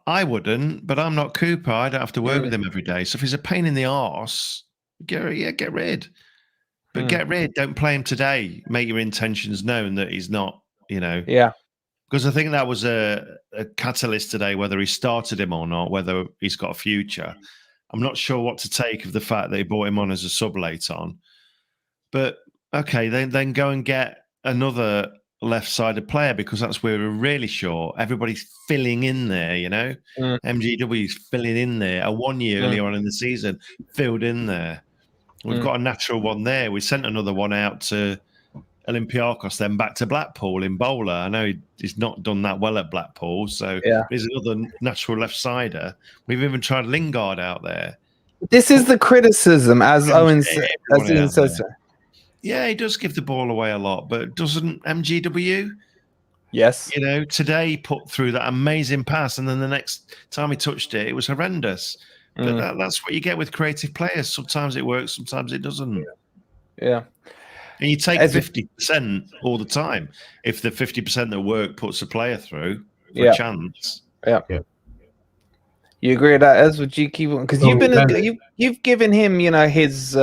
I wouldn't, but I'm not Cooper. I don't have to work with him every day. So if he's a pain in the arse, get rid. But get rid. Don't play him today. Make your intentions known that he's not, Yeah. Because I think that was a catalyst today, whether he started him or not, whether he's got a future. I'm not sure what to take of the fact that he brought him on as a sub late on. But, okay, then go and get another left-sided player, because that's where we're really short. Everybody's filling in there, MGW's filling in there. A 1 year earlier on in the season filled in there. We've got a natural one there. We sent another one out to Olympiacos, then back to Blackpool in bowler. I know he's not done that well at Blackpool, so there's another natural left-sider. We've even tried Lingard out there. This is the criticism, as Owen says. Yeah, he does give the ball away a lot, but doesn't MGW? Yes. Today he put through that amazing pass, and then the next time he touched it, it was horrendous. But that's what you get with creative players. Sometimes it works, sometimes it doesn't. Yeah. And you take 50% all the time. If the 50% that work puts a player through for a chance. Yeah. You agree with that, Ez? Would you keep on? Because you've given him, his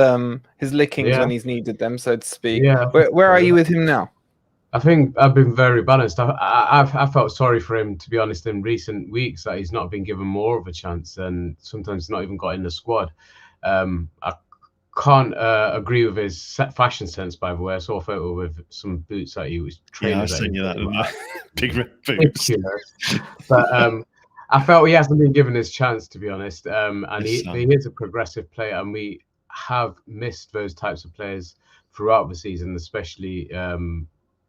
lickings when he's needed them, so to speak. Yeah. Where are you with him now? I think I've been very balanced. I felt sorry for him, to be honest, in recent weeks, that he's not been given more of a chance, and sometimes not even got in the squad. I can't agree with his fashion sense, by the way. I saw a photo with some boots that he was training. Yeah, I've seen you that. Big red boots. But I felt he hasn't been given his chance, to be honest. And he is a progressive player, and we have missed those types of players throughout the season, especially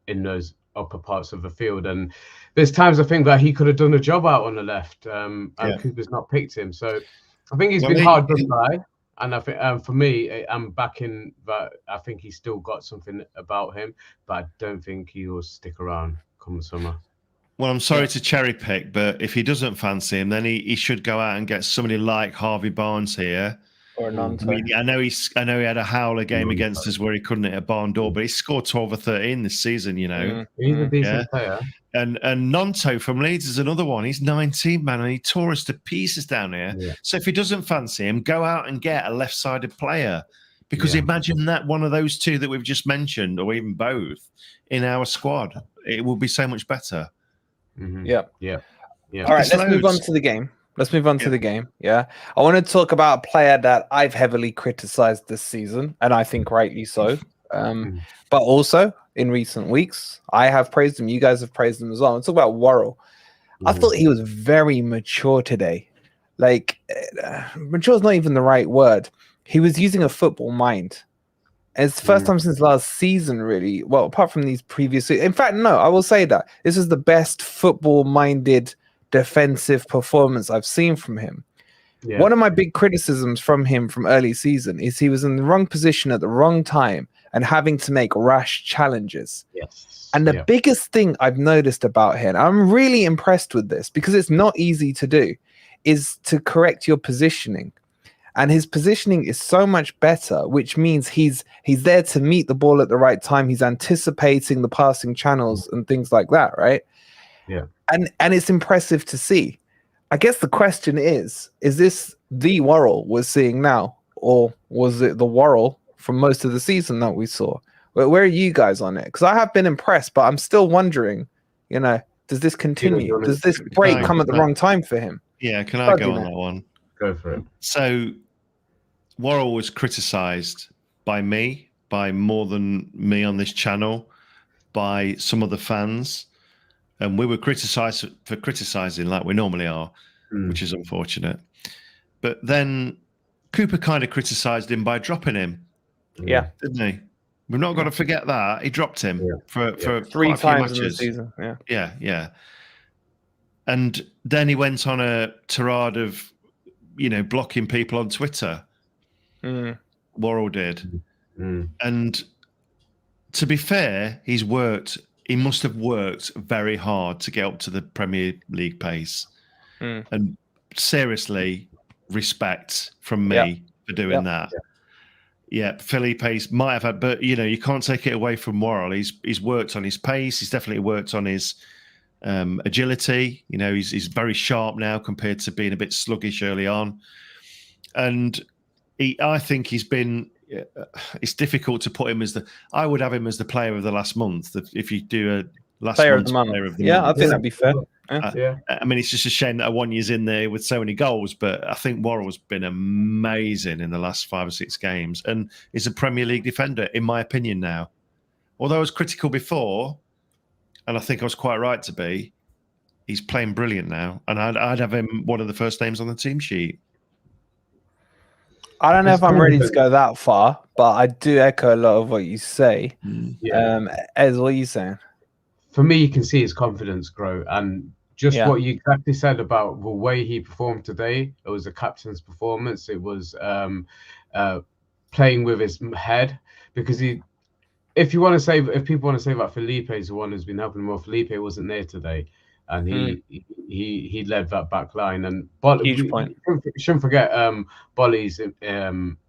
in those upper parts of the field. And there's times I think that he could have done a job out on the left, and Cooper's not picked him. So I think he's been hard done by. And I think for me, I'm backing that. I think he's still got something about him, but I don't think he will stick around come the summer. Well, I'm sorry to cherry pick, but if he doesn't fancy him, then he should go out and get somebody like Harvey Barnes here. Or Nanto. I mean, I know he had a howler game against us where he couldn't hit a barn door, but he scored 12 or 13 this season, He's a decent player. And Nanto from Leeds is another one. He's 19, man, and he tore us to pieces down here. Yeah. So if he doesn't fancy him, go out and get a left-sided player. Because imagine that one of those two that we've just mentioned, or even both, in our squad. It will be so much better. Mm-hmm. Yeah. All right, let's move on to the game. Yeah. I want to talk about a player that I've heavily criticized this season, and I think rightly so. But also in recent weeks, I have praised him. You guys have praised him as well. Let's talk about Worrall. I thought he was very mature today. Like, mature is not even the right word. He was using a football mind. And it's the first time since last season, really. Well, apart from these previous... In fact, no, I will say that. This is the best football-minded defensive performance I've seen from him. Yeah. One of my big criticisms from him from early season is he was in the wrong position at the wrong time and having to make rash challenges. Yes. And the biggest thing I've noticed about him, I'm really impressed with this because it's not easy to do, is to correct your positioning. And his positioning is so much better, which means he's there to meet the ball at the right time. He's anticipating the passing channels and things like that, right? Yeah. And it's impressive to see. I guess the question is this the Worrall we're seeing now? Or was it the Worrall from most of the season that we saw? Where are you guys on it? Because I have been impressed, but I'm still wondering, does this continue? Does this break come at the wrong time for him? Yeah, can I go on that one? Go for it. So Worrall was criticised by me, by more than me on this channel, by some of the fans. And we were criticised for criticising like we normally are, which is unfortunate. But then Cooper kind of criticised him by dropping him. Yeah. didn't he? We've not got to forget that he dropped him for 3 quite a few times in the matches. season. Yeah. And then he went on a tirade of, blocking people on Twitter. Worrall did. And to be fair, he must have worked very hard to get up to the Premier League pace. And seriously, respect from me for doing that. Yeah, Felipe's might have had, but you can't take it away from Worrall. He's worked on his pace. He's definitely worked on his agility. He's very sharp now compared to being a bit sluggish early on. And I think he's been. It's difficult to put him as I would have him as the player of the last month. If you do a last player month of the month. Player of the month. month. I think that'd be fair. I mean, it's just a shame that Awoniyi's in there with so many goals, but I think Worrall's been amazing in the last 5 or 6 games, and is a Premier League defender, in my opinion now. Although I was critical before, and I think I was quite right to be, he's playing brilliant now, and I'd have him one of the first names on the team sheet. I don't know if I'm ready to go that far, but I do echo a lot of what you say. Ez, what are you saying? For me, you can see his confidence grow, and just what you exactly said about the way he performed today. It was a captain's performance. It was playing with his head, because if people want to say that Felipe is the one who's been helping him, well, Felipe wasn't there today, and he led that back line. And huge point. Shouldn't forget Bolly's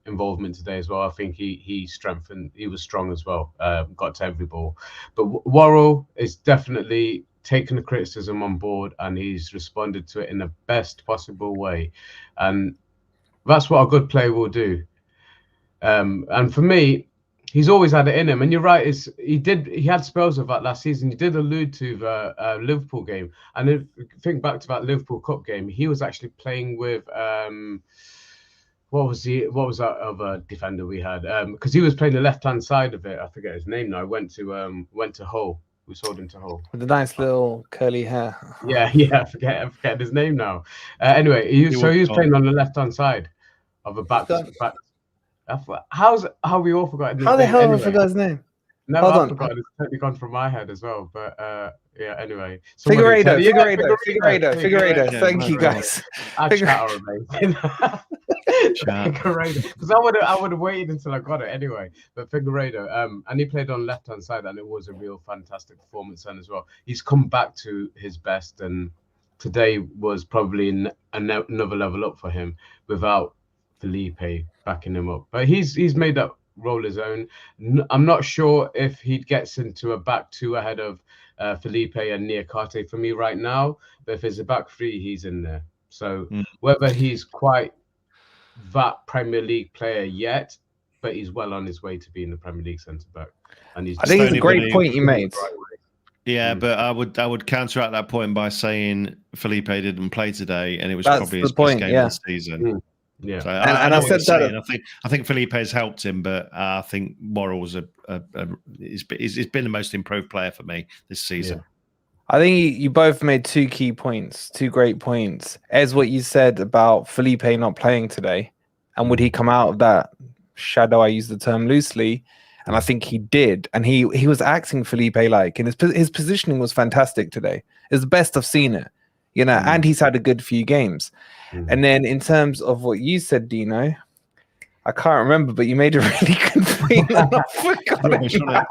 involvement today as well. I think he strengthened. He was strong as well. Got to every ball. But Worrall is definitely taken the criticism on board, and he's responded to it in the best possible way. And that's what a good player will do. And for me, he's always had it in him. And you're right, he had spells of that last season. You did allude to the Liverpool game. And if you think back to that Liverpool Cup game, he was actually playing with what was that other defender we had? Because he was playing the left-hand side of it. I forget his name now. Went to Hull. We sold him to Hull. With the nice little curly hair. Yeah. I forget his name now. Anyway, he was playing on the left-hand side of a back. How we all forgot his name? How the hell have I forgot his name? No, I forgot. It's totally gone from my head as well. But anyway. Figueiredo. Thank you, guys. Chat are amazing. Figueiredo. Because I would have waited until I got it anyway. But Figueiredo, and he played on left hand side, and it was a real fantastic performance then as well. He's come back to his best, and today was probably another level up for him without Felipe backing him up. But he's made that role his own. I'm not sure if he gets into a back 2 ahead of Felipe and Niakate for me right now, but if it's a back 3, he's in there. So whether he's quite that Premier League player yet, but he's well on his way to being the Premier League centre back. And I think it's a great point you made. Yeah, but I would counteract that point by saying Felipe didn't play today, and it was That's probably the his point, best game of the season. Yeah, so and I said that. I think Felipe has helped him, but I think Worrall's he's been the most improved player for me this season. Yeah. I think you both made 2 key points, 2 great points. As what you said about Felipe not playing today, and would he come out of that shadow? I use the term loosely, and I think he did. And he was acting Felipe like, and his positioning was fantastic today. It's the best I've seen it, and he's had a good few games. And then in terms of what you said, Dino, I can't remember, but you made a really good point. And I forgot it now.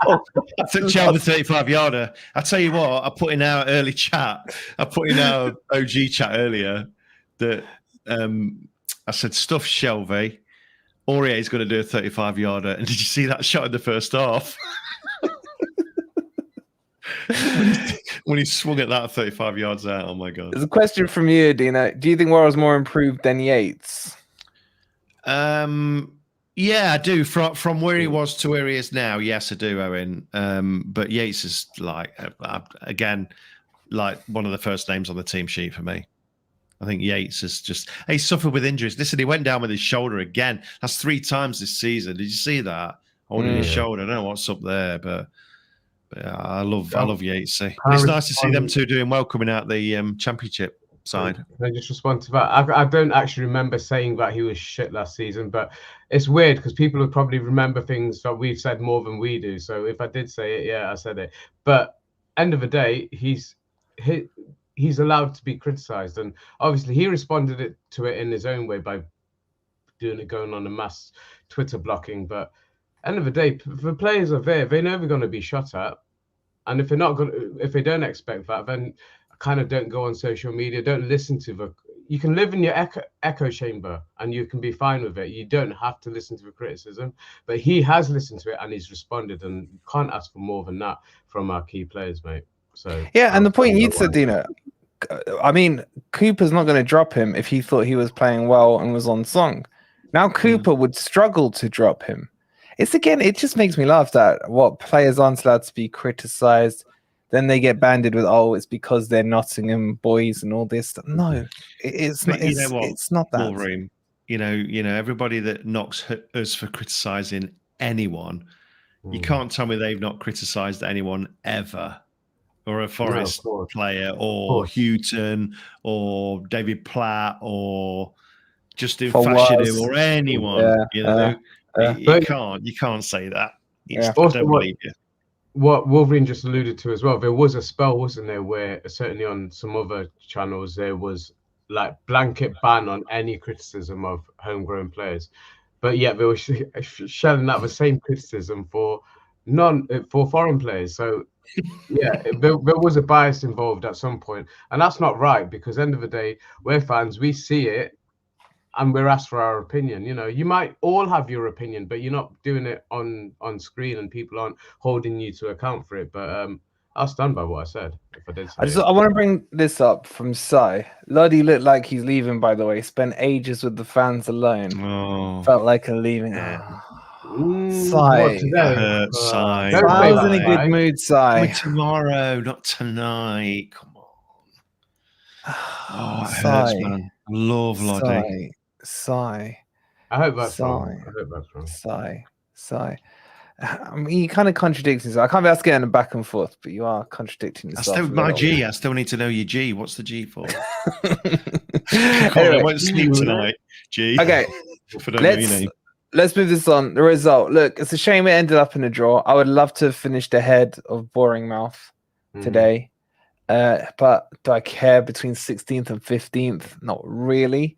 I took Chel the 35-yarder. I tell you what, I put in our early chat. I put in our OG chat earlier that I said, stuff Shelby. Aurier is going to do a 35-yarder. And did you see that shot in the first half? When he swung at that 35 yards out, oh my God. There's a question from you, Dino. Do you think Worrall's more improved than Yates? Yeah, I do. From where he was to where he is now, yes, I do, Owen. But Yates is again, one of the first names on the team sheet for me. I think Yates is he suffered with injuries. Listen, he went down with his shoulder again. That's 3 times this season. Did you see that? Holding his shoulder. I don't know what's up there, but I love Yates. It's nice to see them two doing well coming out the championship. side. Can I just respond to that? I don't actually remember saying that he was shit last season, but it's weird because people would probably remember things that we've said more than we do. So if I did say it, yeah, I said it. But end of the day, he's allowed to be criticised, and obviously he responded to it in his own way by going on a mass Twitter blocking. But end of the day, the players are there; they're never going to be shot at, and if they don't expect that, then kind of don't go on social media. Don't listen to you can live in your echo chamber and you can be fine with it. You don't have to listen to the criticism, but he has listened to it and he's responded, and you can't ask for more than that from our key players, mate. So yeah, and the point you said, Dino, I mean, Cooper's not going to drop him if he thought he was playing well and was on song. Now Cooper would struggle to drop him. It just makes me laugh that what players aren't allowed to be criticized. Then they get banded with, oh, it's because they're Nottingham boys and all this stuff. No, it's not that. Wolverine, you know, everybody that knocks us for criticizing anyone, you can't tell me they've not criticized anyone ever, or a Forest player, or Houghton, or David Platt, or Justin Fashanu, or anyone. You can't say that. I don't believe you. What Wolverine just alluded to as well, there was a spell, wasn't there, where certainly on some other channels there was like blanket ban on any criticism of homegrown players, but yet they were shelling out the same criticism for foreign players. So yeah, there was a bias involved at some point, and that's not right, because end of the day, we're fans, we see it, and we're asked for our opinion. You know, you might all have your opinion, but you're not doing it on screen, and people aren't holding you to account for it. But I'll stand by what I said. If I did say I want to bring this up from Sai. Lodi looked like he's leaving, by the way. Spent ages with the fans alone. Oh, felt like a leaving. yeah. Sai. Sai. I was in a good mood, Sai. Tomorrow, not tonight. Come on. Oh, it hurts, man. I love Lodi. Sai. I hope that's wrong. Sai. I mean, you kind of contradict yourself. I can't be asking getting a back and forth, but you are contradicting yourself. I still need to know your G. What's the G for? Anyway, I won't sleep tonight. G. Okay. Let's move this on. The result. Look, it's a shame it ended up in a draw. I would love to have finished ahead of Boring Mouth today. But do I care between 16th and 15th? Not really.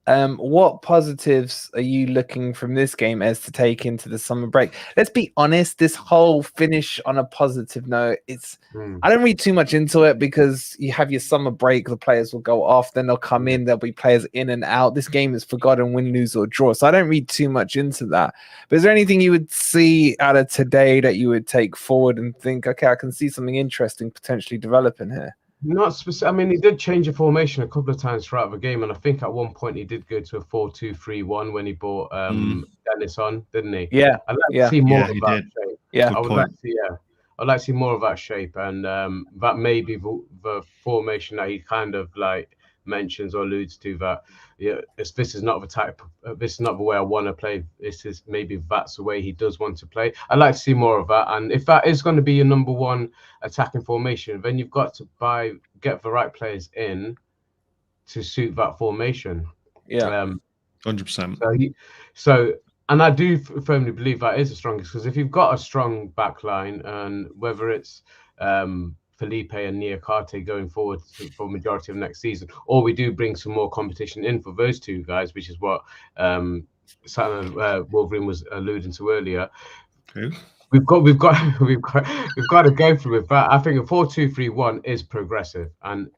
What positives are you looking from this game as to take into the summer break? Let's be honest, this whole finish on a positive note, I don't read too much into it, because you have your summer break, the players will go off, then they'll come in, there'll be players in and out. This game is forgotten, win, lose, or draw. So I don't read too much into that. But is there anything you would see out of today that you would take forward and think, okay, I can see something interesting potentially developing here? Not specific. I mean, he did change a formation a couple of times throughout the game, and I think at one point he did go to a 4-2-3-1 when he brought Dennis on, didn't he? Yeah, I'd like to see more of that shape. Yeah, I'd like to see more of that shape, and that may be the formation that he kind of like mentions or alludes to, that this is not the type, this is not the way I want to play. This is maybe that's the way he does want to play. I'd like to see more of that, and if that is going to be your number one attacking formation, then you've got to get the right players in to suit that formation. 100%. And I do firmly believe that is the strongest, because if you've got a strong back line, and whether it's Felipe and Niakate going forward for majority of next season, or we do bring some more competition in for those two guys, which is what Wolverine was alluding to earlier. We've got to go through with that. I think a 4-2-3-1 is progressive, and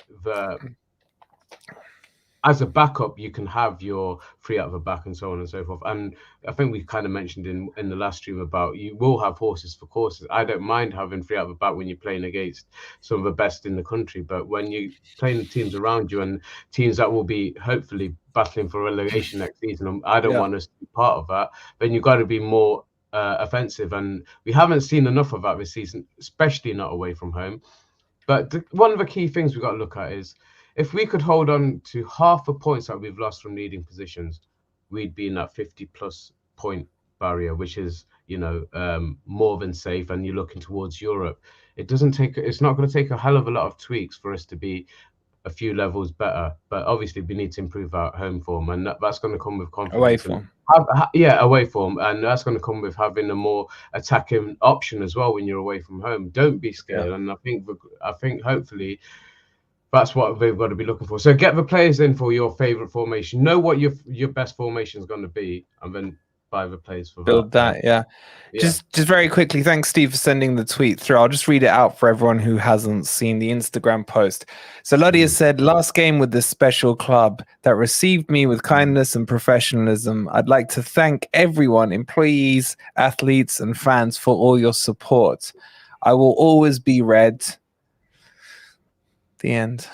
as a backup, you can have your three out of the back and so on and so forth. And I think we kind of mentioned in the last stream about you will have horses for courses. I don't mind having three out of the back when you're playing against some of the best in the country, but when you're playing the teams around you and teams that will be hopefully battling for relegation next season, I don't want us to be part of that, then you've got to be more offensive. And we haven't seen enough of that this season, especially not away from home. But one of the key things we've got to look at is, if we could hold on to half the points that we've lost from leading positions, we'd be in that 50+ point barrier, which is, more than safe. And you're looking towards Europe. It's not going to take a hell of a lot of tweaks for us to be a few levels better. But obviously, we need to improve our home form, and that's going to come with confidence. Away form. Away form, and that's going to come with having a more attacking option as well when you're away from home. Don't be scared, and I think hopefully that's what we've got to be looking for. So get the players in for your favorite formation. Know what your best formation is going to be, and then buy the players for build that. Yeah. Just very quickly, thanks Steve for sending the tweet through. I'll just read it out for everyone who hasn't seen the Instagram post. So Lottie has said, last game with this special club that received me with kindness and professionalism. I'd like to thank everyone, employees, athletes and fans for all your support. I will always be red. The end.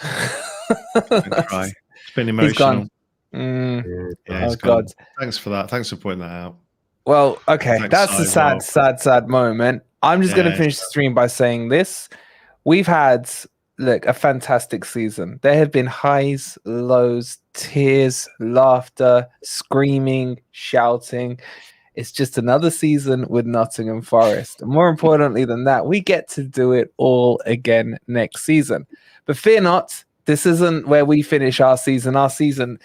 It's been emotional. Oh God. Thanks for that. Thanks for pointing that out. Well, okay, that's a sad moment. I'm just going to finish the stream by saying this. We've had, look, a fantastic season. There have been highs, lows, tears, laughter, screaming, shouting. It's just another season with Nottingham Forest. And more importantly than that, we get to do it all again next season. But fear not, this isn't where we finish our season. Our season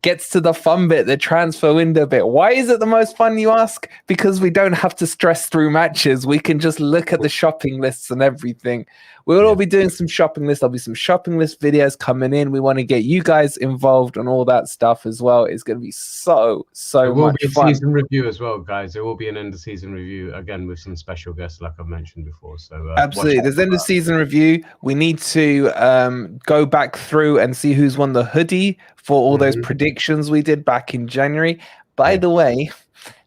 gets to the fun bit, the transfer window bit. Why is it the most fun, you ask? Because we don't have to stress through matches. We can just look at the shopping lists and everything. We'll all be doing some shopping lists. There'll be some shopping list videos coming in. We want to get you guys involved and all that stuff as well. It's going to be so much fun. There will be a season review as well, guys. There will be an end of season review again with some special guests, like I've mentioned before. So absolutely, there's end of season review. We need to go back through and see who's won the hoodie for all those predictions we did back in January. By the way,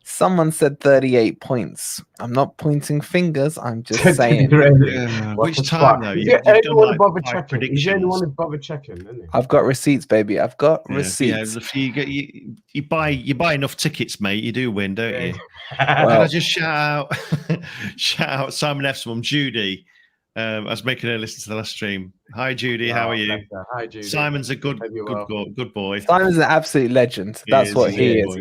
someone said 38 points. I'm not pointing fingers. I'm just saying. Which time though? You've done like bother checking. He's the only one who bothered checking, isn't he? I've got receipts, baby. I've got receipts. Yeah, you buy enough tickets, mate. You do win, don't you? Can I just shout out Simon F's mum, Judy? I was making her listen to the last stream. Hi, Judy. How are you? Hi, Judy. Simon's a good boy. Simon's an absolute legend. That's what he is.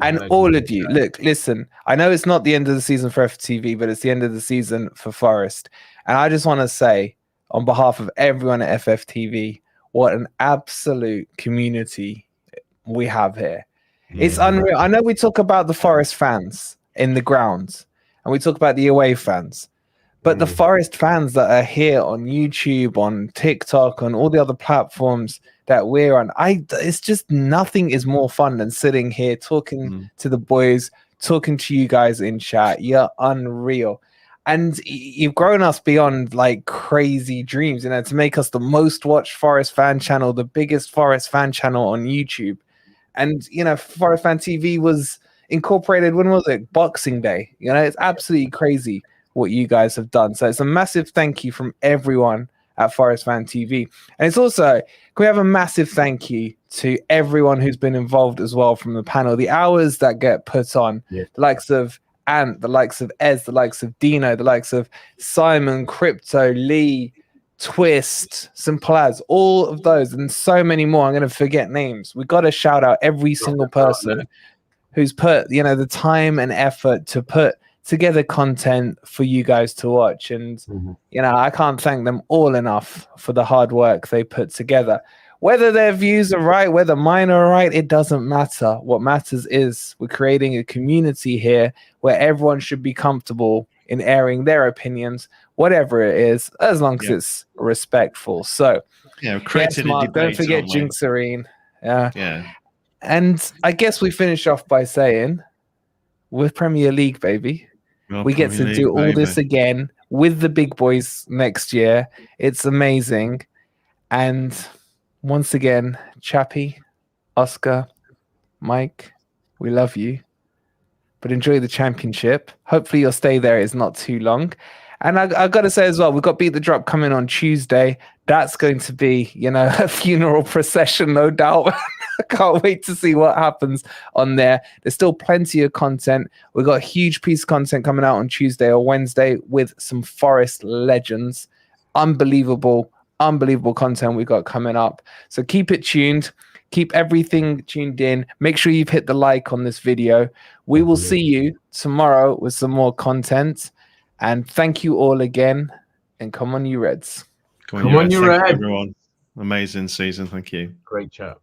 And all of you, look, listen, I know it's not the end of the season for FFTV, but it's the end of the season for Forest. And I just want to say, on behalf of everyone at FFTV, what an absolute community we have here. It's unreal. I know we talk about the Forest fans in the grounds, and we talk about the away fans. But the Forest fans that are here on YouTube, on TikTok, on all the other platforms that we're on, it's just nothing is more fun than sitting here talking to the boys, talking to you guys in chat. You're unreal. And you've grown us beyond like crazy dreams, to make us the most watched Forest fan channel, the biggest Forest fan channel on YouTube. And, Forest Fan TV was incorporated, when was it? Boxing Day. It's absolutely crazy what you guys have done. So it's a massive thank you from everyone at Forest Fan TV. And it's also, can we have a massive thank you to everyone who's been involved as well from the panel, the hours that get put on, the likes of Ant, the likes of Ez, the likes of Dino, the likes of Simon, Crypto, Lee, Twist, Simple As, all of those, and so many more. I'm going to forget names. We've got to shout out every single person who's put, the time and effort to put together content for you guys to watch. And I can't thank them all enough for the hard work they put together. Whether their views are right, whether mine are right, it doesn't matter. What matters is we're creating a community here where everyone should be comfortable in airing their opinions, whatever it is, as long as it's respectful. So created a debate, don't forget Jinxerine. And I guess we finish off by saying, with Premier League, baby, we get to do all this again with the big boys next year. It's amazing. And once again, Chappie, Oscar, Mike, we love you. But enjoy the championship. Hopefully your stay there is not too long. And I got to say as well, we've got Beat the Drop coming on Tuesday. That's going to be, a funeral procession, no doubt. I can't wait to see what happens on there. There's still plenty of content. We've got a huge piece of content coming out on Tuesday or Wednesday with some Forest legends. Unbelievable content we've got coming up. So keep it tuned. Keep everything tuned in. Make sure you've hit the like on this video. We will see you tomorrow with some more content. And thank you all again. And come on, you Reds. Come on, you Reds, everyone. Amazing season. Thank you. Great chat.